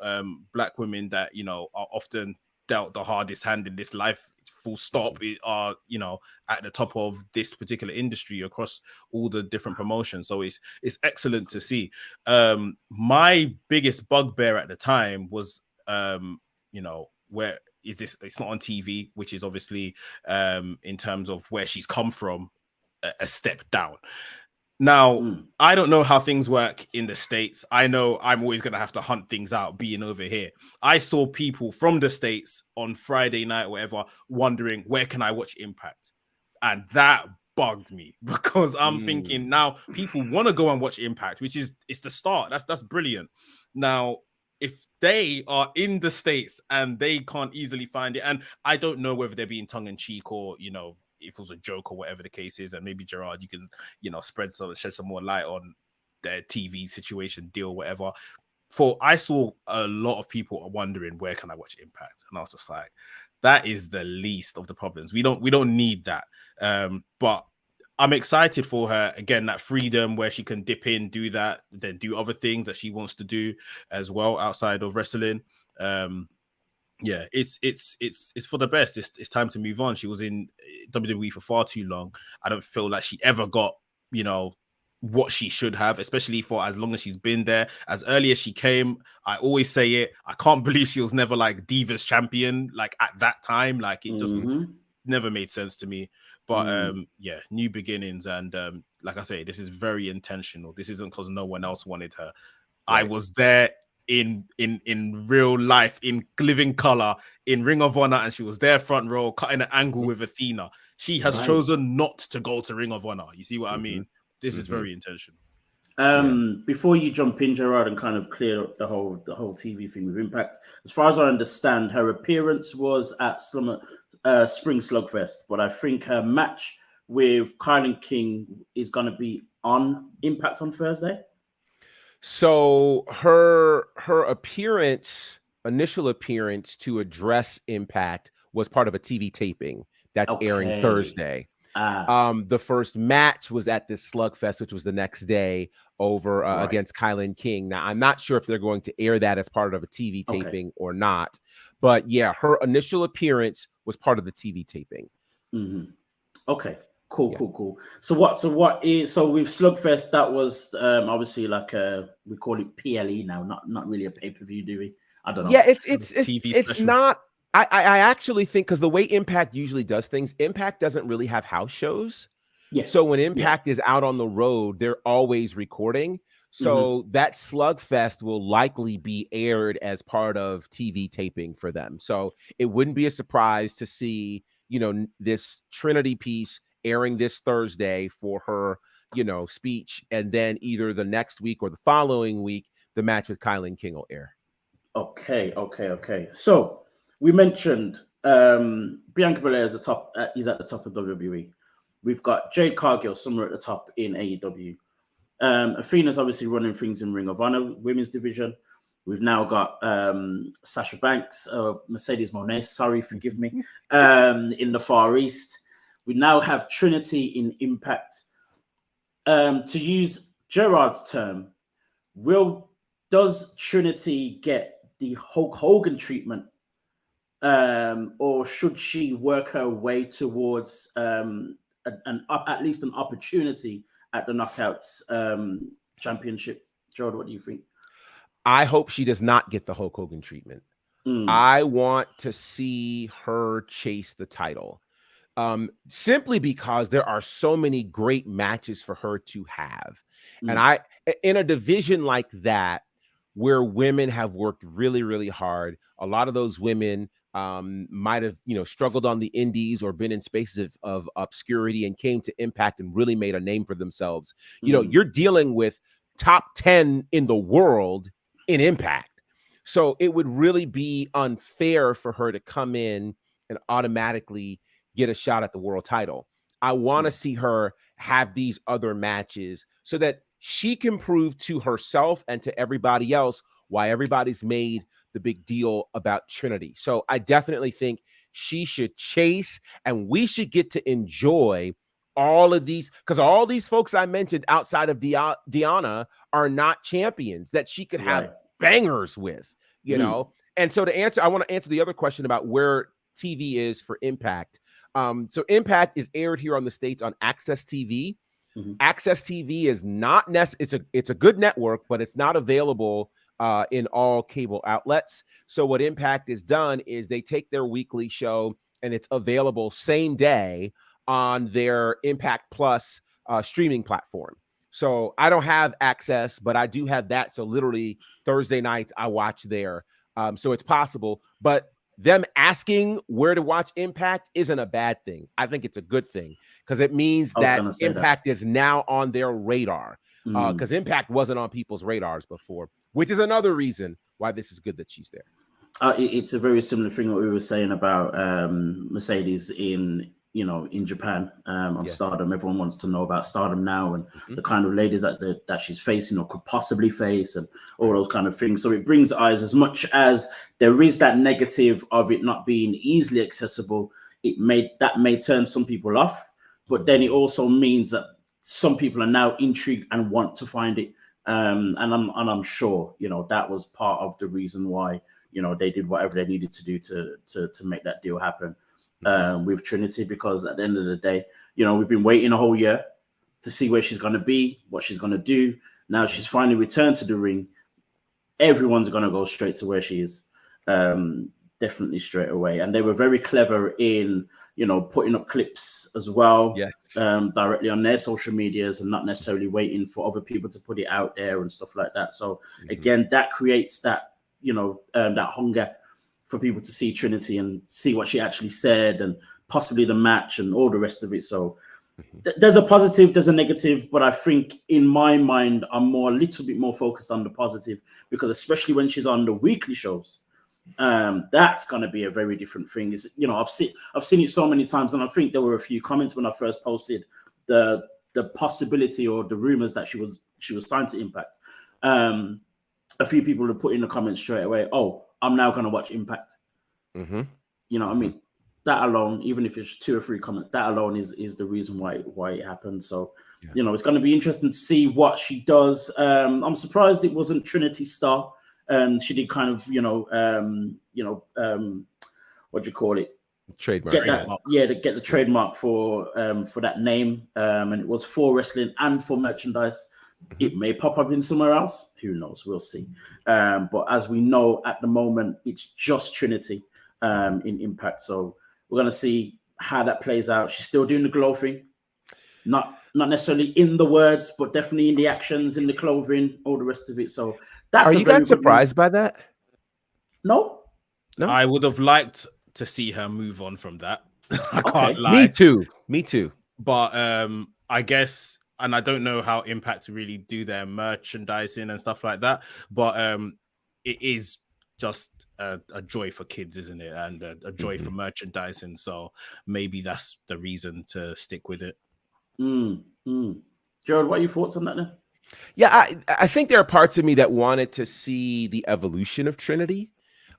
black women that, you know, are often dealt the hardest hand in this life, full stop, are, you know, at the top of this particular industry across all the different promotions. So it's excellent to see. My biggest bugbear at the time was, you know, where is this? It's not on TV, which is obviously in terms of where she's come from, a step down. Now, I don't know how things work in the States. I know I'm always going to have to hunt things out being over here. I saw people from the States on Friday night or whatever wondering, where can I watch Impact? And that bugged me because I'm thinking now people want to go and watch Impact, which is, it's the start. That's brilliant. Now, if they are in the States and they can't easily find it, and I don't know whether they're being tongue-in-cheek or, you know, if it was a joke or whatever the case is, and maybe Gerard, you can, you know, shed some more light on their TV situation, deal, whatever. I saw a lot of people wondering, where can I watch Impact? And I was just like, that is the least of the problems. We don't need that. But I'm excited for her, again, that freedom where she can dip in, do that, then do other things that she wants to do as well outside of wrestling. Yeah, it's for the best. It's time to move on. She was in WWE for far too long. I don't feel like she ever got, you know, what she should have, especially for as long as she's been there. As early as she came, I always say it, I can't believe she was never like Divas champion, like at that time. Like it just never made sense to me. But yeah, new beginnings. And like I say, this is very intentional. This isn't because no one else wanted her. Right. I was there in real life, in living color, in Ring of Honor, and she was there front row, cutting an angle with Athena. She has chosen not to go to Ring of Honor. You see what I mean? This is very intentional. Before you jump in, Gerard, and kind of clear up the whole TV thing with Impact, as far as I understand, her appearance was at Spring Slugfest, but I think her match with Kylan King is going to be on Impact on Thursday. So her initial appearance to address Impact was part of a TV taping that's airing Thursday. The first match was at this Slugfest, which was the next day over against Kylan King. Now, I'm not sure if they're going to air that as part of a TV taping or not, but yeah, her initial appearance was part of the TV taping. Okay. Cool. So with Slugfest, that was obviously like we call it PLE now, not really a pay-per-view, do we? I don't know. Yeah, it's not I actually think, because the way Impact usually does things, Impact doesn't really have house shows. Yeah. So when Impact is out on the road, they're always recording. So that slugfest will likely be aired as part of TV taping for them. So it wouldn't be a surprise to see, this Trinity piece airing this Thursday for her, speech. And then either the next week or the following week, the match with Kylan King will air. Okay. So we mentioned Bianca Belair is he's at the top of WWE. We've got Jade Cargill somewhere at the top in AEW. Athena's obviously running things in Ring of Honor women's division. We've now got Sasha Banks, Mercedes Moné, sorry, forgive me, in the Far East. We now have Trinity in Impact. To use Gerard's term, does Trinity get the Hulk Hogan treatment, or should she work her way towards at least an opportunity at the Knockouts Championship? Gerard, what do you think? I hope she does not get the Hulk Hogan treatment. I want to see her chase the title, simply because there are so many great matches for her to have. And in a division like that, where women have worked really, really hard, a lot of those women might have, struggled on the indies or been in spaces of obscurity and came to Impact and really made a name for themselves. You're dealing with top 10 in the world in Impact. So it would really be unfair for her to come in and automatically get a shot at the world title. I want to see her have these other matches so that she can prove to herself and to everybody else why everybody's made the big deal about Trinity. So I definitely think she should chase, and we should get to enjoy all of these, because all these folks I mentioned outside of Deanna are not champions that she could have bangers with, And so I want to answer the other question about where TV is for Impact. So Impact is aired here on the States on Access TV. Access TV is not it's a good network, but it's not available in all cable outlets. So what Impact has done is they take their weekly show and it's available same day on their Impact Plus streaming platform. So I don't have Access, but I do have that. So literally Thursday nights I watch there. So it's possible, but them asking where to watch Impact isn't a bad thing. I think it's a good thing, because it means that Impact is now on their radar, because Impact wasn't on people's radars before, which is another reason why this is good that she's there. It's a very similar thing what we were saying about Mercedes in Japan on Stardom. Everyone wants to know about Stardom now and the kind of ladies that she's facing or could possibly face and all those kind of things. So it brings eyes. As much as there is that negative of it not being easily accessible, that may turn some people off, but then it also means that some people are now intrigued and want to find it. And I'm sure that was part of the reason why they did whatever they needed to do to make that deal happen. With Trinity, because at the end of the day, we've been waiting a whole year to see where she's going to be, what she's going to do. Now she's finally returned to the ring. Everyone's going to go straight to where she is, definitely straight away. And they were very clever in, putting up clips as well, directly on their social medias and not necessarily waiting for other people to put it out there and stuff like that. So again, that creates that, that hunger for people to see Trinity and see what she actually said and possibly the match and all the rest of it. So there's a positive, there's a negative, but I think in my mind, I'm a little bit more focused on the positive, because especially when she's on the weekly shows, that's going to be a very different thing. I've seen it so many times, and I think there were a few comments when I first posted the possibility or the rumors that she was signed to Impact. A few people have put in the comments straight away, "Oh, I'm now going to watch Impact." You know what I mean? That alone, even if it's 2 or 3 comments, that alone is the reason why it happened. So, it's going to be interesting to see what she does. I'm surprised it wasn't Trinity Star. She did kind of, what do you call it? Trademark. To get the trademark for that name. And it was for wrestling and for merchandise. It may pop up in somewhere else. Who knows? We'll see. But as we know, at the moment, it's just Trinity. in Impact. So we're going to see how that plays out. She's still doing the glow thing. Not necessarily in the words, but definitely in the actions, in the clothing, all the rest of it. So that's Are you guys surprised by that? No. I would have liked to see her move on from that. I can't lie. Me too. But I guess, and I don't know how Impact really do their merchandising and stuff like that, but it is just a joy for kids, isn't it? And a joy for merchandising. So maybe that's the reason to stick with it. Gerald, what are your thoughts on that now? Yeah, I think there are parts of me that wanted to see the evolution of Trinity.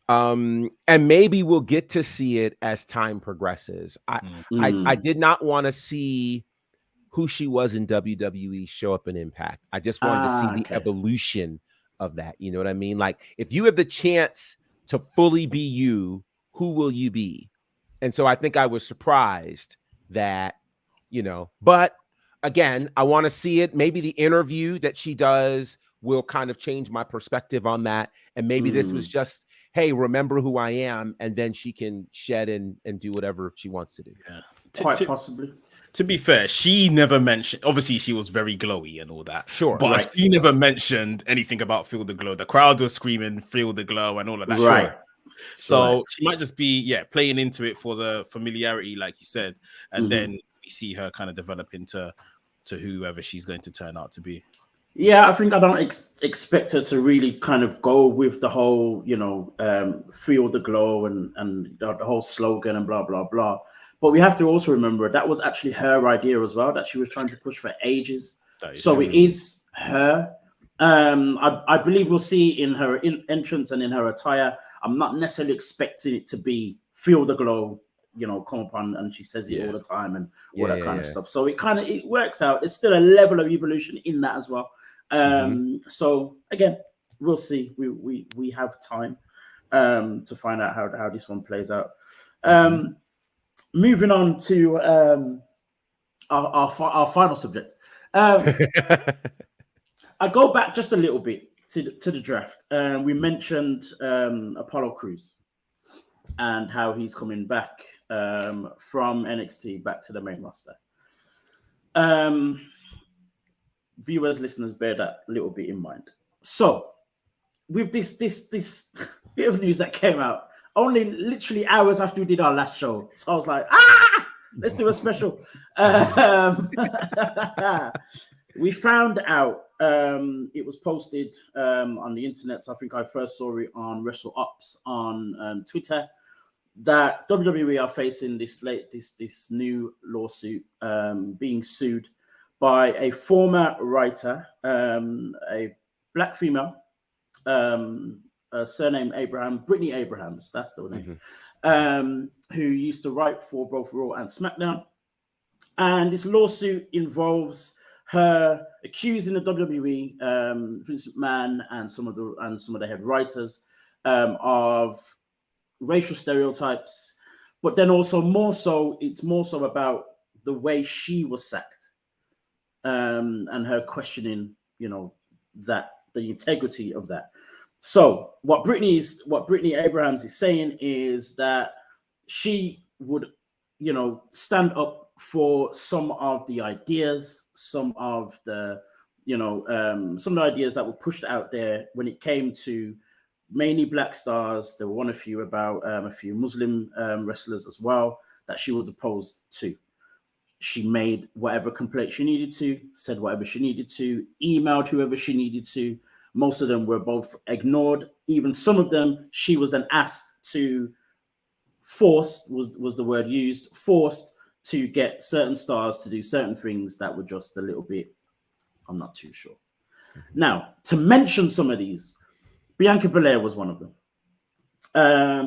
And maybe we'll get to see it as time progresses. I did not want to see who she was in WWE show up in Impact. I just wanted to see the evolution of that. You know what I mean? Like, if you have the chance to fully be you, who will you be? And so I think I was surprised that, but again, I want to see it. Maybe the interview that she does will kind of change my perspective on that. And maybe this was just, hey, remember who I am. And then she can shed and do whatever she wants to do. Yeah. Quite possibly. To be fair, she never mentioned, obviously she was very glowy and all that. Sure. But she never mentioned anything about Feel the Glow. The crowd was screaming Feel the Glow and all of that. Right. So she might just be, playing into it for the familiarity, like you said. And then we see her kind of develop into whoever she's going to turn out to be. Yeah, I think I don't expect her to really kind of go with the whole, Feel the Glow and the whole slogan and blah, blah, blah. But we have to also remember that was actually her idea as well, that she was trying to push for ages. So true. It is her. I believe we'll see in her entrance and in her attire. I'm not necessarily expecting it to be Feel the Glow, come upon, and she says it all the time and all that kind of stuff. So it works out. There's still a level of evolution in that as well. So again, we'll see. We have time to find out how this one plays out. Moving on to our final subject. I go back just a little bit to the draft. We mentioned Apollo Crews and how he's coming back from NXT back to the main roster. Viewers, listeners, bear that a little bit in mind. So, with this bit of news that came out, only literally hours after we did our last show. So I was like, let's do a special. We found out, it was posted on the internet. So I think I first saw it on WrestleOps on Twitter, that WWE are facing this new lawsuit, being sued by a former writer, a black female, surname Abraham, Brittany Abrahams, that's the name, who used to write for both Raw and SmackDown. And this lawsuit involves her accusing the WWE, Vince McMahon, and some of the head writers of racial stereotypes, but then also it's more so about the way she was sacked, and her questioning, that the integrity of that. So what Brittany Abrahams is saying is that she would, stand up for some of the ideas, some of the ideas that were pushed out there when it came to mainly black stars. There were one or few about a few Muslim wrestlers as well that she was opposed to. She made whatever complaint she needed to, said whatever she needed to, emailed whoever she needed to. Most of them were both ignored. Even some of them, she was then asked to forced the word used, forced to get certain stars to do certain things that were just a little bit, I'm not too sure. Now, to mention some of these, Bianca Belair was one of them.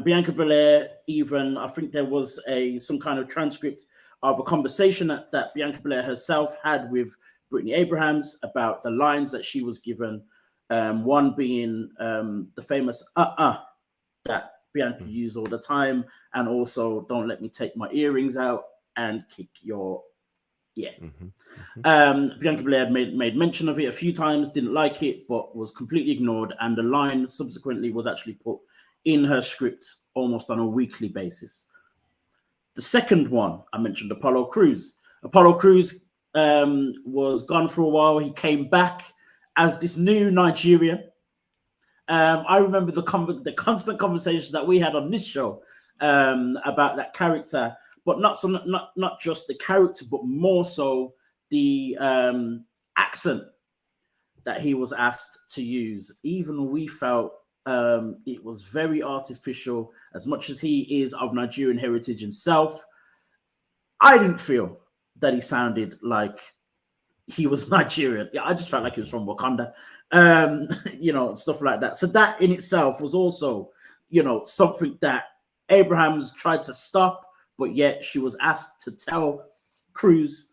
Bianca Belair, even, I think there was some kind of transcript of a conversation that Bianca Belair herself had with Brittany Abrahams about the lines that she was given. One being the famous that Bianca used all the time, and also don't let me take my earrings out and kick your Bianca Belair made mention of it a few times, didn't like it, but was completely ignored, and the line subsequently was actually put in her script almost on a weekly basis. The second one, I mentioned Apollo Crews. Apollo Crews was gone for a while. He came back as this new Nigerian. I remember the constant conversations that we had on this show about that character, but not just the character, but more so the accent that he was asked to use. Even we felt it was very artificial. As much as he is of Nigerian heritage himself, I didn't feel that he sounded like he was Nigerian. Yeah, I just felt like he was from Wakanda, stuff like that. So that in itself was also, something that Abrahams tried to stop, but yet she was asked to tell Cruz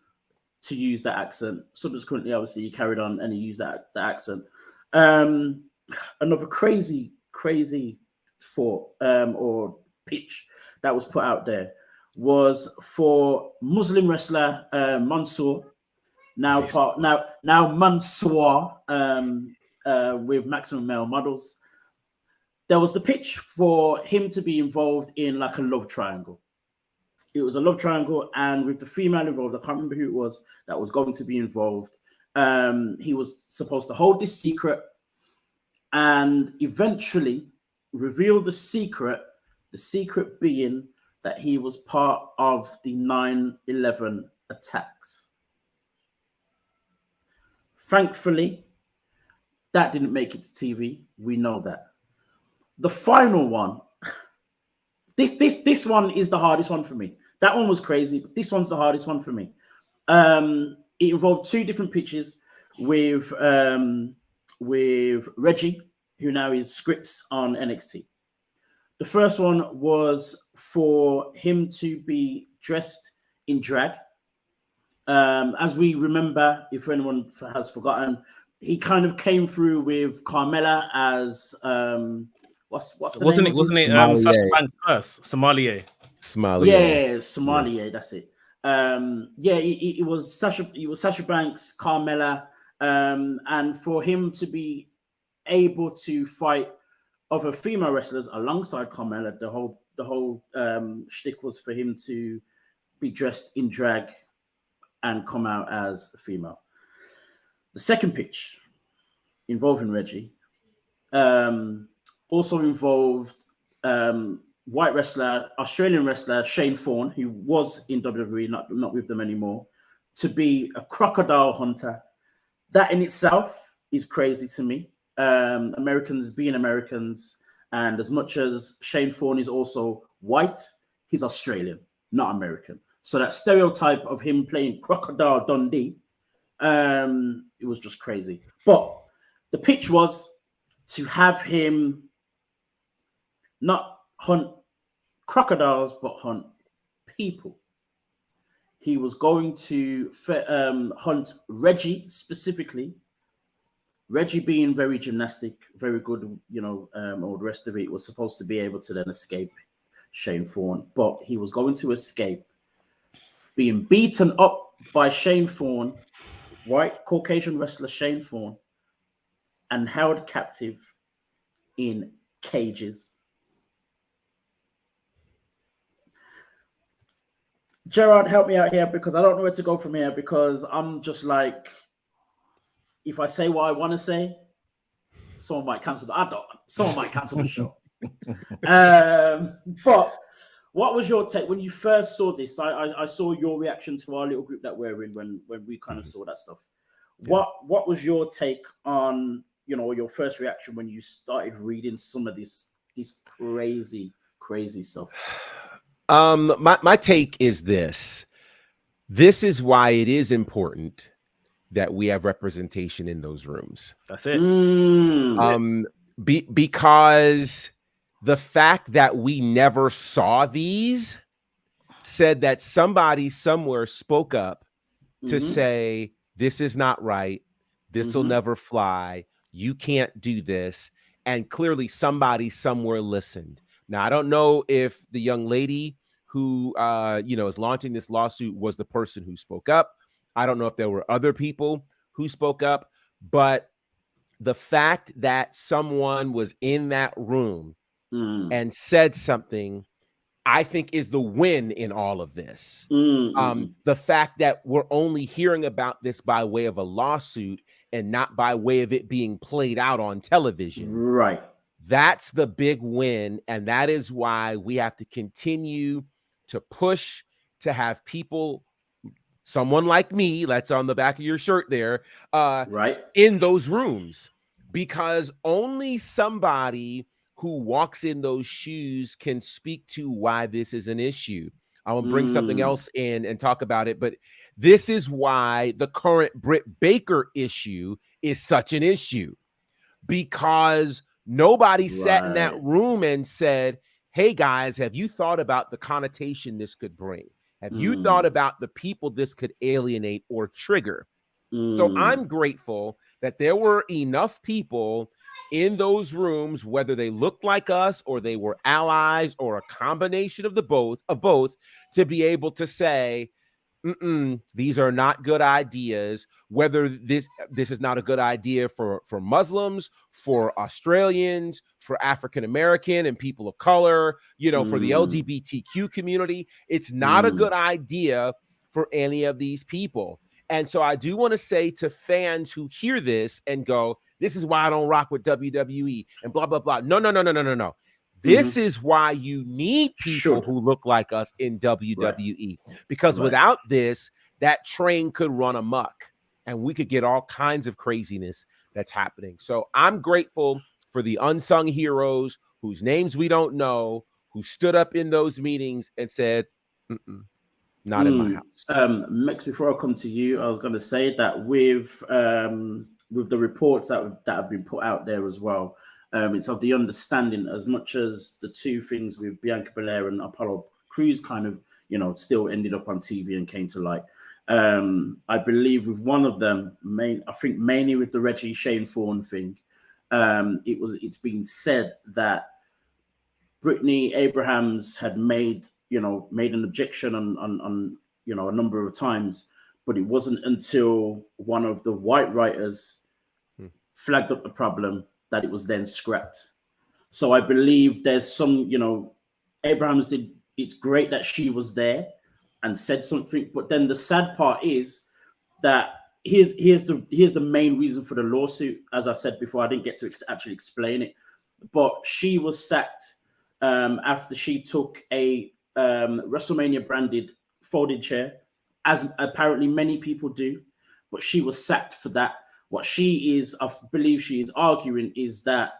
to use that accent. Subsequently, obviously, he carried on and he used that accent. Another crazy thought or pitch that was put out there was for Muslim wrestler Mansoor, now Mansoor with Maximum Male Models. There was the pitch for him to be involved in like a love triangle. It was a love triangle, and with the female involved, I can't remember who it was that was going to be involved. He was supposed to hold this secret and eventually reveal the secret being that he was part of the 9/11 attacks. Thankfully, that didn't make it to TV. We know that. The final one, this one is the hardest one for me. That one was crazy, but this one's the hardest one for me. It involved two different pitches with Reggie, who now is Scripps on NXT. The first one was for him to be dressed in drag. As we remember, if anyone has forgotten, he kind of came through with Carmella as what's the wasn't name? Wasn't it Sasha Banks first? Somalia. Yeah, Somalia. That's it. It was Sasha. It was Sasha Banks, Carmella, and for him to be able to fight other female wrestlers alongside Carmella, the whole shtick was for him to be dressed in drag and come out as a female. The second pitch involving Reggie also involved white wrestler, Australian wrestler Shane Thorne, who was in WWE, not with them anymore, to be a crocodile hunter. That in itself is crazy to me. Americans being Americans, and as much as Shane Thorne is also white, he's Australian, not American. So that stereotype of him playing Crocodile Dundee, it was just crazy. But the pitch was to have him not hunt crocodiles, but hunt people. He was going to hunt Reggie specifically. Reggie being very gymnastic, very good, all the rest of it, was supposed to be able to then escape Shane Thorne. But he was going to escape being beaten up by Shane Thorne, white Caucasian wrestler Shane Thorne, and held captive in cages. Gerard, help me out here because I don't know where to go from here, because I'm just like, if I say what I want to say, someone might cancel the show. But what was your take when you first saw this? I saw your reaction to our little group that we're in when we kind of saw that stuff. Yeah. What was your take on, your first reaction when you started reading some of this crazy stuff? My take is this. This is why it is important that we have representation in those rooms. That's it. Because the fact that we never saw these said that somebody somewhere spoke up to say, this is not right. This will never fly. You can't do this. And clearly somebody somewhere listened. Now, I don't know if the young lady who, is launching this lawsuit was the person who spoke up. I don't know if there were other people who spoke up, but the fact that someone was in that room and said something I think is the win in all of this. The fact that we're only hearing about this by way of a lawsuit and not by way of it being played out on television. Right. That's the big win. And that is why we have to continue to push to have people, someone like me, that's on the back of your shirt there, right, in those rooms, because only somebody who walks in those shoes can speak to why this is an issue. I will bring something else in and talk about it, but this is why the current Britt Baker issue is such an issue, because nobody sat in that room and said, hey guys, have you thought about the connotation this could bring? Have you thought about the people this could alienate or trigger? So I'm grateful that there were enough people in those rooms, whether they looked like us or they were allies or a combination of both, to be able to say, these are not good ideas. Whether this is not a good idea for Muslims, for Australians, for African American and people of color, for the LGBTQ community, it's not a good idea for any of these people. And so I do want to say to fans who hear this and go, this is why I don't rock with WWE and blah, blah, blah. No. This is why you need people who look like us in WWE, because without this, that train could run amok and we could get all kinds of craziness that's happening. So I'm grateful for the unsung heroes whose names we don't know, who stood up in those meetings and said, not in my house. Max, before I come to you, I was going to say that with the reports that have been put out there as well, it's of the understanding, as much as the two things with Bianca Belair and Apollo Crews kind of, still ended up on TV and came to light. I believe with one of them, I think mainly with the Reggie Shane Thorne thing, it's been said that Brittany Abrahams had made an objection on a number of times, but it wasn't until one of the white writers flagged up the problem that it was then scrapped. So I believe there's some, Abrahams did, it's great that she was there and said something, but then the sad part is that here's the main reason for the lawsuit. As I said before, I didn't get to actually explain it, but she was sacked after she took a WrestleMania branded folding chair, as apparently many people do, but she was sacked for that. What I believe she is arguing is that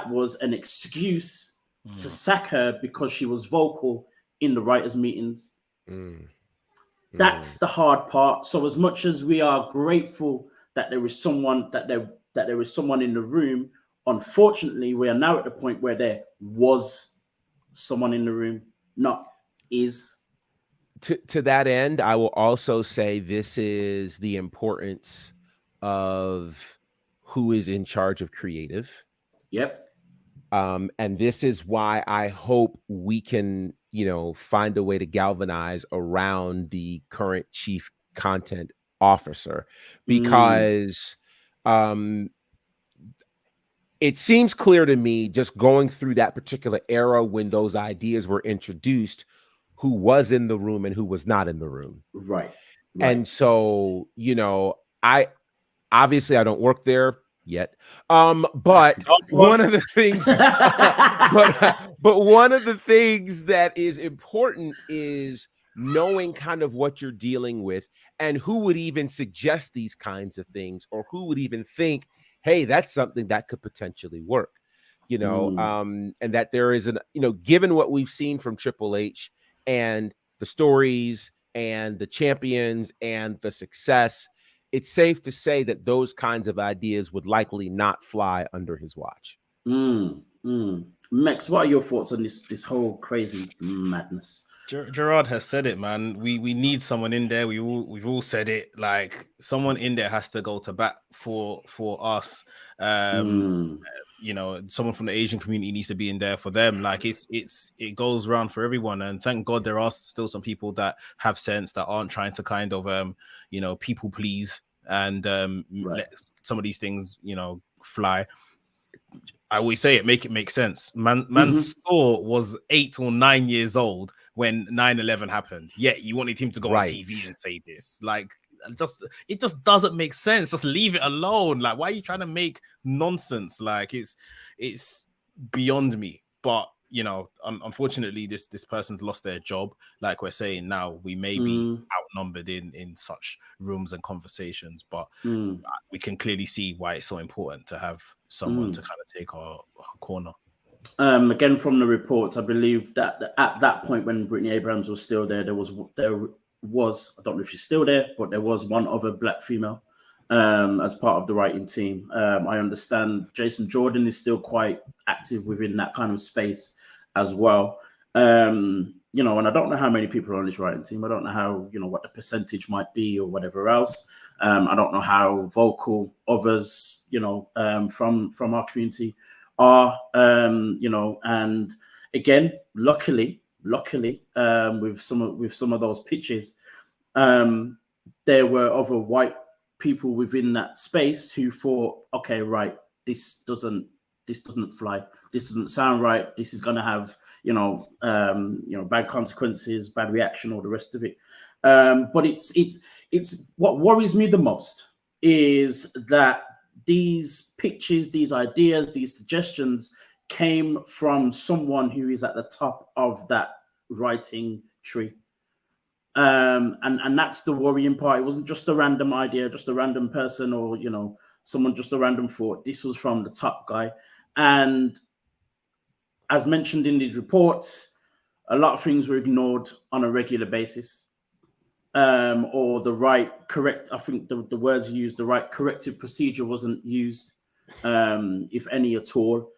was an excuse to sack her because she was vocal in the writers' meetings. That's the hard part. So as much as we are grateful that there is someone that there is someone in the room, unfortunately, we are now at the point where there was someone in the room, not is. To that end, I will also say this is the importance of who is in charge of creative. Yep. And this is why I hope we can, find a way to galvanize around the current chief content officer, because it seems clear to me, just going through that particular era when those ideas were introduced, who was in the room and who was not in the room. Right. And so, I don't work there yet. But one of the things, but one of the things that is important is knowing kind of what you're dealing with and who would even suggest these kinds of things, or who would even think, hey, that's something that could potentially work, and that there is given what we've seen from Triple H and the stories and the champions and the success, it's safe to say that those kinds of ideas would likely not fly under his watch. Max, what are your thoughts on this whole crazy madness? Gerard has said it, man. We need someone in there. We've all said it. Like, someone in there has to go to bat for us. Someone from the Asian community needs to be in there for them. Like, it goes around for everyone. And thank God there are still some people that have sense, that aren't trying to kind of people please and let some of these things fly. I always say it, make it make sense. Mansoor was 8 or 9 years old when 9/11 happened. Yet you wanted him to go on TV and say this. Like, it just doesn't make sense. Just leave it alone. Like, why are you trying to make nonsense? Like, it's beyond me. But you know, unfortunately, this person's lost their job. Like we're saying now, we may be outnumbered in such rooms and conversations, but we can clearly see why it's so important to have someone to kind of take our corner. Again, from the reports, I believe that at that point when Brittany Abrams was still there, there was I don't know if she's still there, but there was one other black female as part of the writing team. I understand Jason Jordan is still quite active within that kind of space as well. You know, and I don't know how many people are on this writing team. I don't know how, you know, what the percentage might be or whatever else. I don't know how vocal others, you know, from our community are, you know, and again, luckily, with some of those pitches, there were other white people within that space who thought, okay, right, this doesn't fly. This doesn't sound right. This is going to have, you know, bad consequences, bad reaction, all the rest of it. But it's what worries me the most is that these pitches, these ideas, these suggestions came from someone who is at the top of that writing tree. And that's the worrying part. It wasn't just a random idea, just a random person, or, you know, someone just a random thought. This was from the top guy. And as mentioned in these reports, a lot of things were ignored on a regular basis. Or I think the words used, the right corrective procedure wasn't used, if any at all.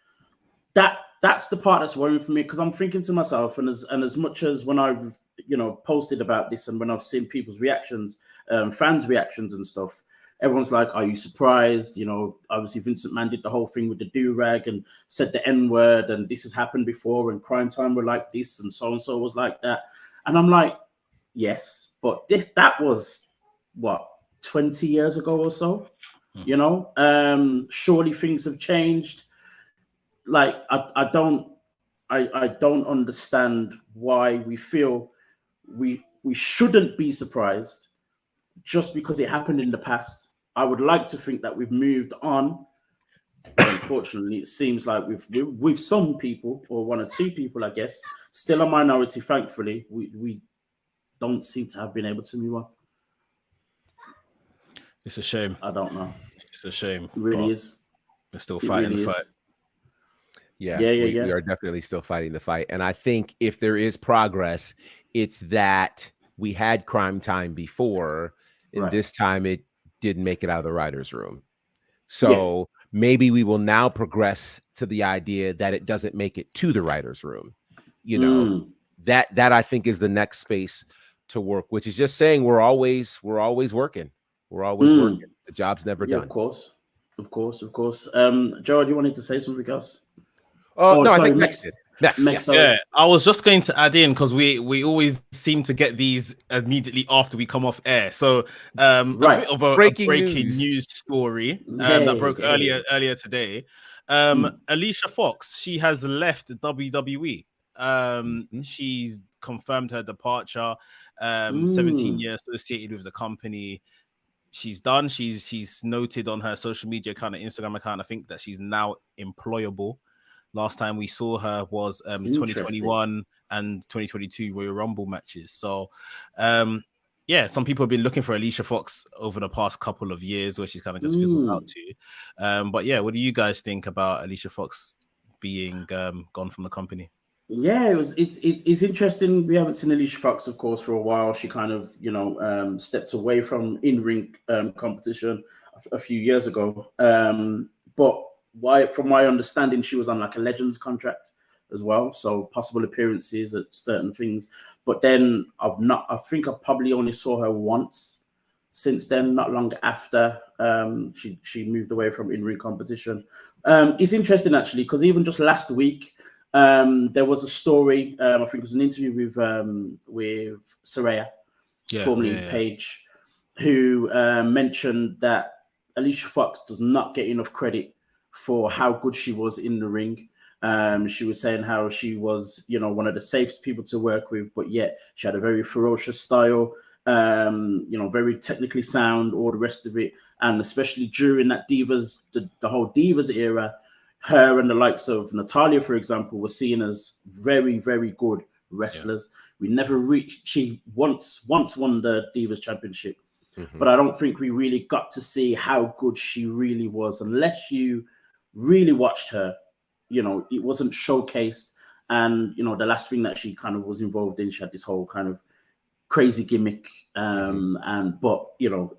That's the part that's worrying for me, because I'm thinking to myself, and as much as when I've, you know, posted about this and when I've seen people's reactions, fans' reactions and stuff, everyone's like, are you surprised? You know, obviously Vincent Mann did the whole thing with the do-rag and said the N-word, and this has happened before, and Crime Time were like this, and so was like that. And I'm like, yes, but that was what, 20 years ago or so, you know? Surely things have changed. Like, I don't understand why we feel we shouldn't be surprised just because it happened in the past. I would like to think that we've moved on. Unfortunately, it seems like with some people, or one or two people, I guess, still a minority, thankfully, we don't seem to have been able to move on. It's a shame. I don't know. It's a shame. It really is. We're still fighting the fight. Yeah, we are definitely still fighting the fight. And I think if there is progress, it's that we had Crime Time before, and this time it didn't make it out of the writer's room. So maybe we will now progress to the idea that it doesn't make it to the writer's room. You know, that I think is the next space to work, which is just saying we're always working. We're always working. The job's never done. Of course. Gerald, you wanted to say something else? No, sorry, I think next. Yeah, I was just going to add in, because we always seem to get these immediately after we come off air. So a bit of a breaking news story that broke earlier today. Alicia Fox, she has left WWE. She's confirmed her departure. 17 years associated with the company. She's done. She's noted on her social media account, Instagram account, I think, that she's now employable. Last time we saw her was 2021 and 2022 Royal Rumble matches. So, some people have been looking for Alicia Fox over the past couple of years, where she's kind of just fizzled out to. But yeah, what do you guys think about Alicia Fox being gone from the company? Yeah, it's interesting. We haven't seen Alicia Fox, of course, for a while. She kind of, you know, stepped away from in-ring competition a few years ago. But from my understanding, she was on like a Legends contract as well, so possible appearances at certain things. But then I think I probably only saw her once since then, not long after she moved away from in-ring competition. It's interesting actually, because even just last week, there was a story. I think it was an interview with Saraya, formerly Paige, who mentioned that Alicia Fox does not get enough credit for how good she was in the ring. She was saying how she was, one of the safest people to work with, but yet she had a very ferocious style, very technically sound, all the rest of it. And especially during that the whole Divas era, her and the likes of Natalia, for example, were seen as very, very good wrestlers. We never reached, she once won the Divas Championship, but I don't think we really got to see how good she really was unless you really watched her. It wasn't showcased. And, the last thing that she kind of was involved in, she had this whole kind of crazy gimmick, but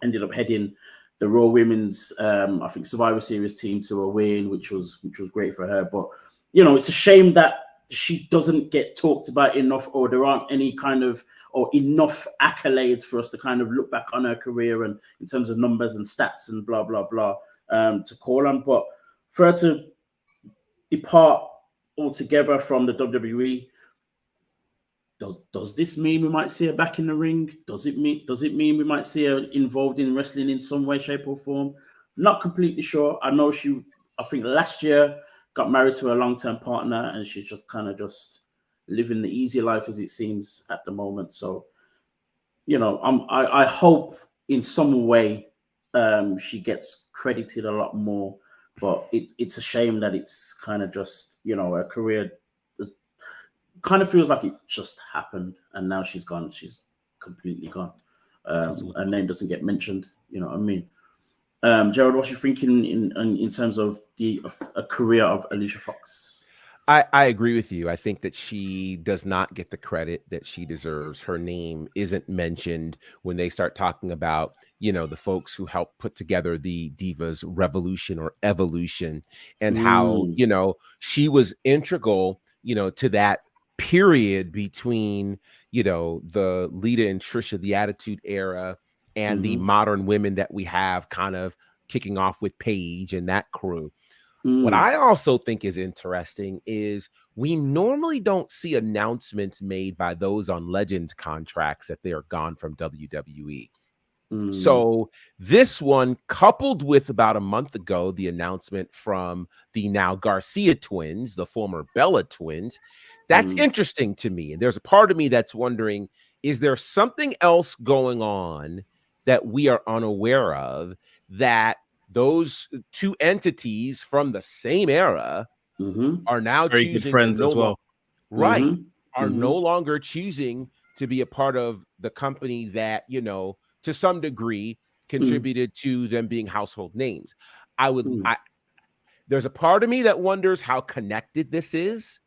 ended up heading the Raw Women's, I think, Survivor Series team to a win, which was great for her. But, it's a shame that she doesn't get talked about enough, or there aren't any kind of, or enough accolades for us to kind of look back on her career and in terms of numbers and stats and blah, blah, blah, to call on. But for her to depart altogether from the WWE, does this mean we might see her back in the ring? Does it mean we might see her involved in wrestling in some way, shape, or form? Not completely sure. I know I think last year got married to a long-term partner, and she's just kind of just living the easy life as it seems at the moment. So, I hope in some way she gets credited a lot more. But it's a shame that it's kind of just, her career kind of feels like it just happened, and now she's gone. She's completely gone. Her name doesn't get mentioned. You know what I mean? Gerald, what's you thinking in terms of a career of Alicia Fox? I agree with you. I think that she does not get the credit that she deserves. Her name isn't mentioned when they start talking about, the folks who helped put together the Divas Revolution or Evolution, and how, she was integral, to that period between, the Lita and Trisha, the Attitude Era, and the modern women that we have kind of kicking off with Paige and that crew. What I also think is interesting is we normally don't see announcements made by those on Legends contracts that they are gone from WWE. So this one, coupled with about a month ago, the announcement from the now Garcia twins, the former Bella twins, that's interesting to me. And there's a part of me that's wondering, is there something else going on that we are unaware of, that those two entities from the same era are now very choosing good friends as well. No longer choosing to be a part of the company that, to some degree contributed to them being household names. There's a part of me that wonders how connected this is,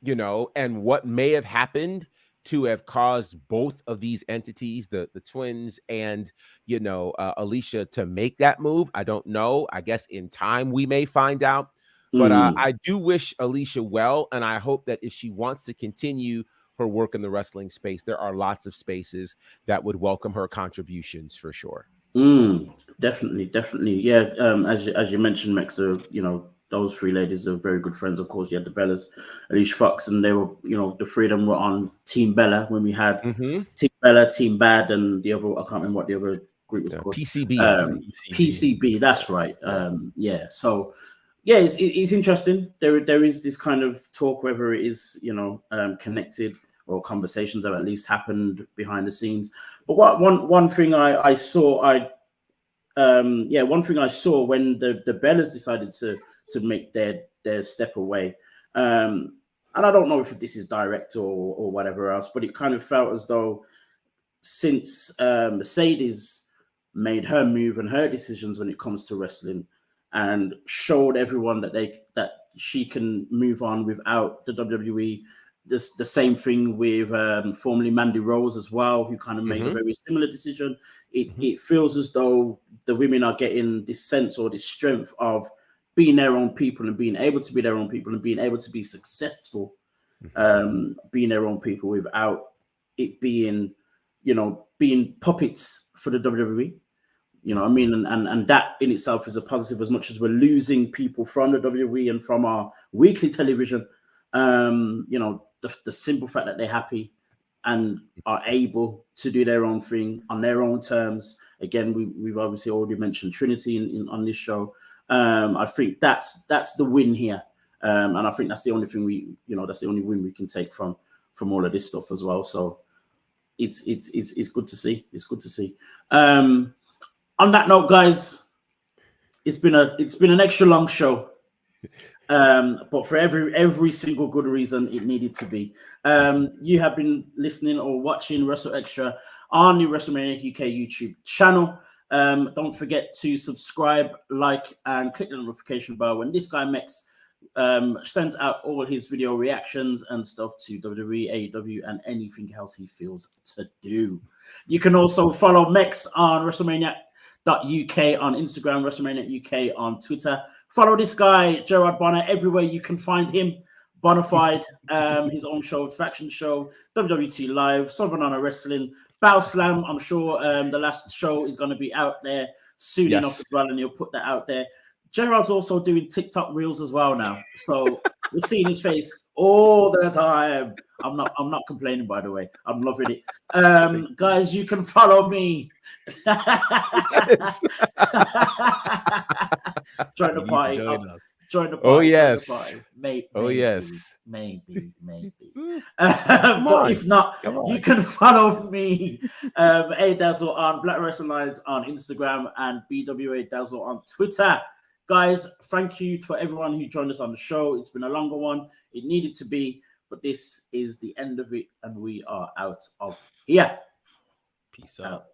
and what may have happened to have caused both of these entities, the twins and, Alicia, to make that move. I don't know. I guess in time we may find out. But I do wish Alicia well, and I hope that if she wants to continue her work in the wrestling space, there are lots of spaces that would welcome her contributions for sure. Definitely. Yeah. As you mentioned, Max, those three ladies are very good friends. Of course, you had the Bellas, Alicia Fox, and they were, the three of them were on Team Bella when we had Team Bella, Team Bad, and the other, I can't remember what the other group was called. PCB. PCB, that's right. Yeah. So, yeah, it's interesting. There is this kind of talk, whether it is, connected, or conversations have at least happened behind the scenes. But one thing I saw when the Bellas decided to make their step away, and I don't know if this is direct or whatever else, but it kind of felt as though since Mercedes made her move and her decisions when it comes to wrestling, and showed everyone that she can move on without the WWE. The same thing with formerly Mandy Rose as well, who kind of made a very similar decision. It feels as though the women are getting this sense or this strength of being their own people and being able to be their own people and being able to be successful, being their own people without it being, being puppets for the WWE. You know what I mean? And that in itself is a positive, as much as we're losing people from the WWE and from our weekly television. The simple fact that they're happy and are able to do their own thing on their own terms. Again, we've obviously already mentioned Trinity on this show. I think that's the win here, and I think that's the only thing that's the only win we can take from all of this stuff as well. So it's good to see. It's good to see. On that note, guys, it's been an extra long show. But for every single good reason it needed to be. You have been listening or watching WrstlXtra on the WrestleManiac UK YouTube channel. Don't forget to subscribe, like, and click the notification bell when this guy Mex sends out all his video reactions and stuff to WWE, AEW, and anything else he feels to do. You can also follow Mex on WrestleManiac.uk on Instagram, WrestleManiac UK on Twitter. Follow this guy, Gerard Bonner, everywhere you can find him. Bonafide, his own show, Faction Show, WWT Live, Southern Honor Wrestling, Bow Slam. I'm sure the last show is going to be out there soon enough as well, and he'll put that out there. Gerard's also doing TikTok Reels as well now. So we're seeing his face all the time. I'm not complaining, by the way. I'm loving it. Guys, you can follow me. Join the party. Join the party. Oh, yes. Maybe. Oh, yes. Maybe. But if not, you can follow me, A Dazzle on Black Wrestling Lines on Instagram and BWA Dazzle on Twitter. Guys, thank you for everyone who joined us on the show. It's been a longer one. It needed to be, but this is the end of it, and we are out of here. Peace out.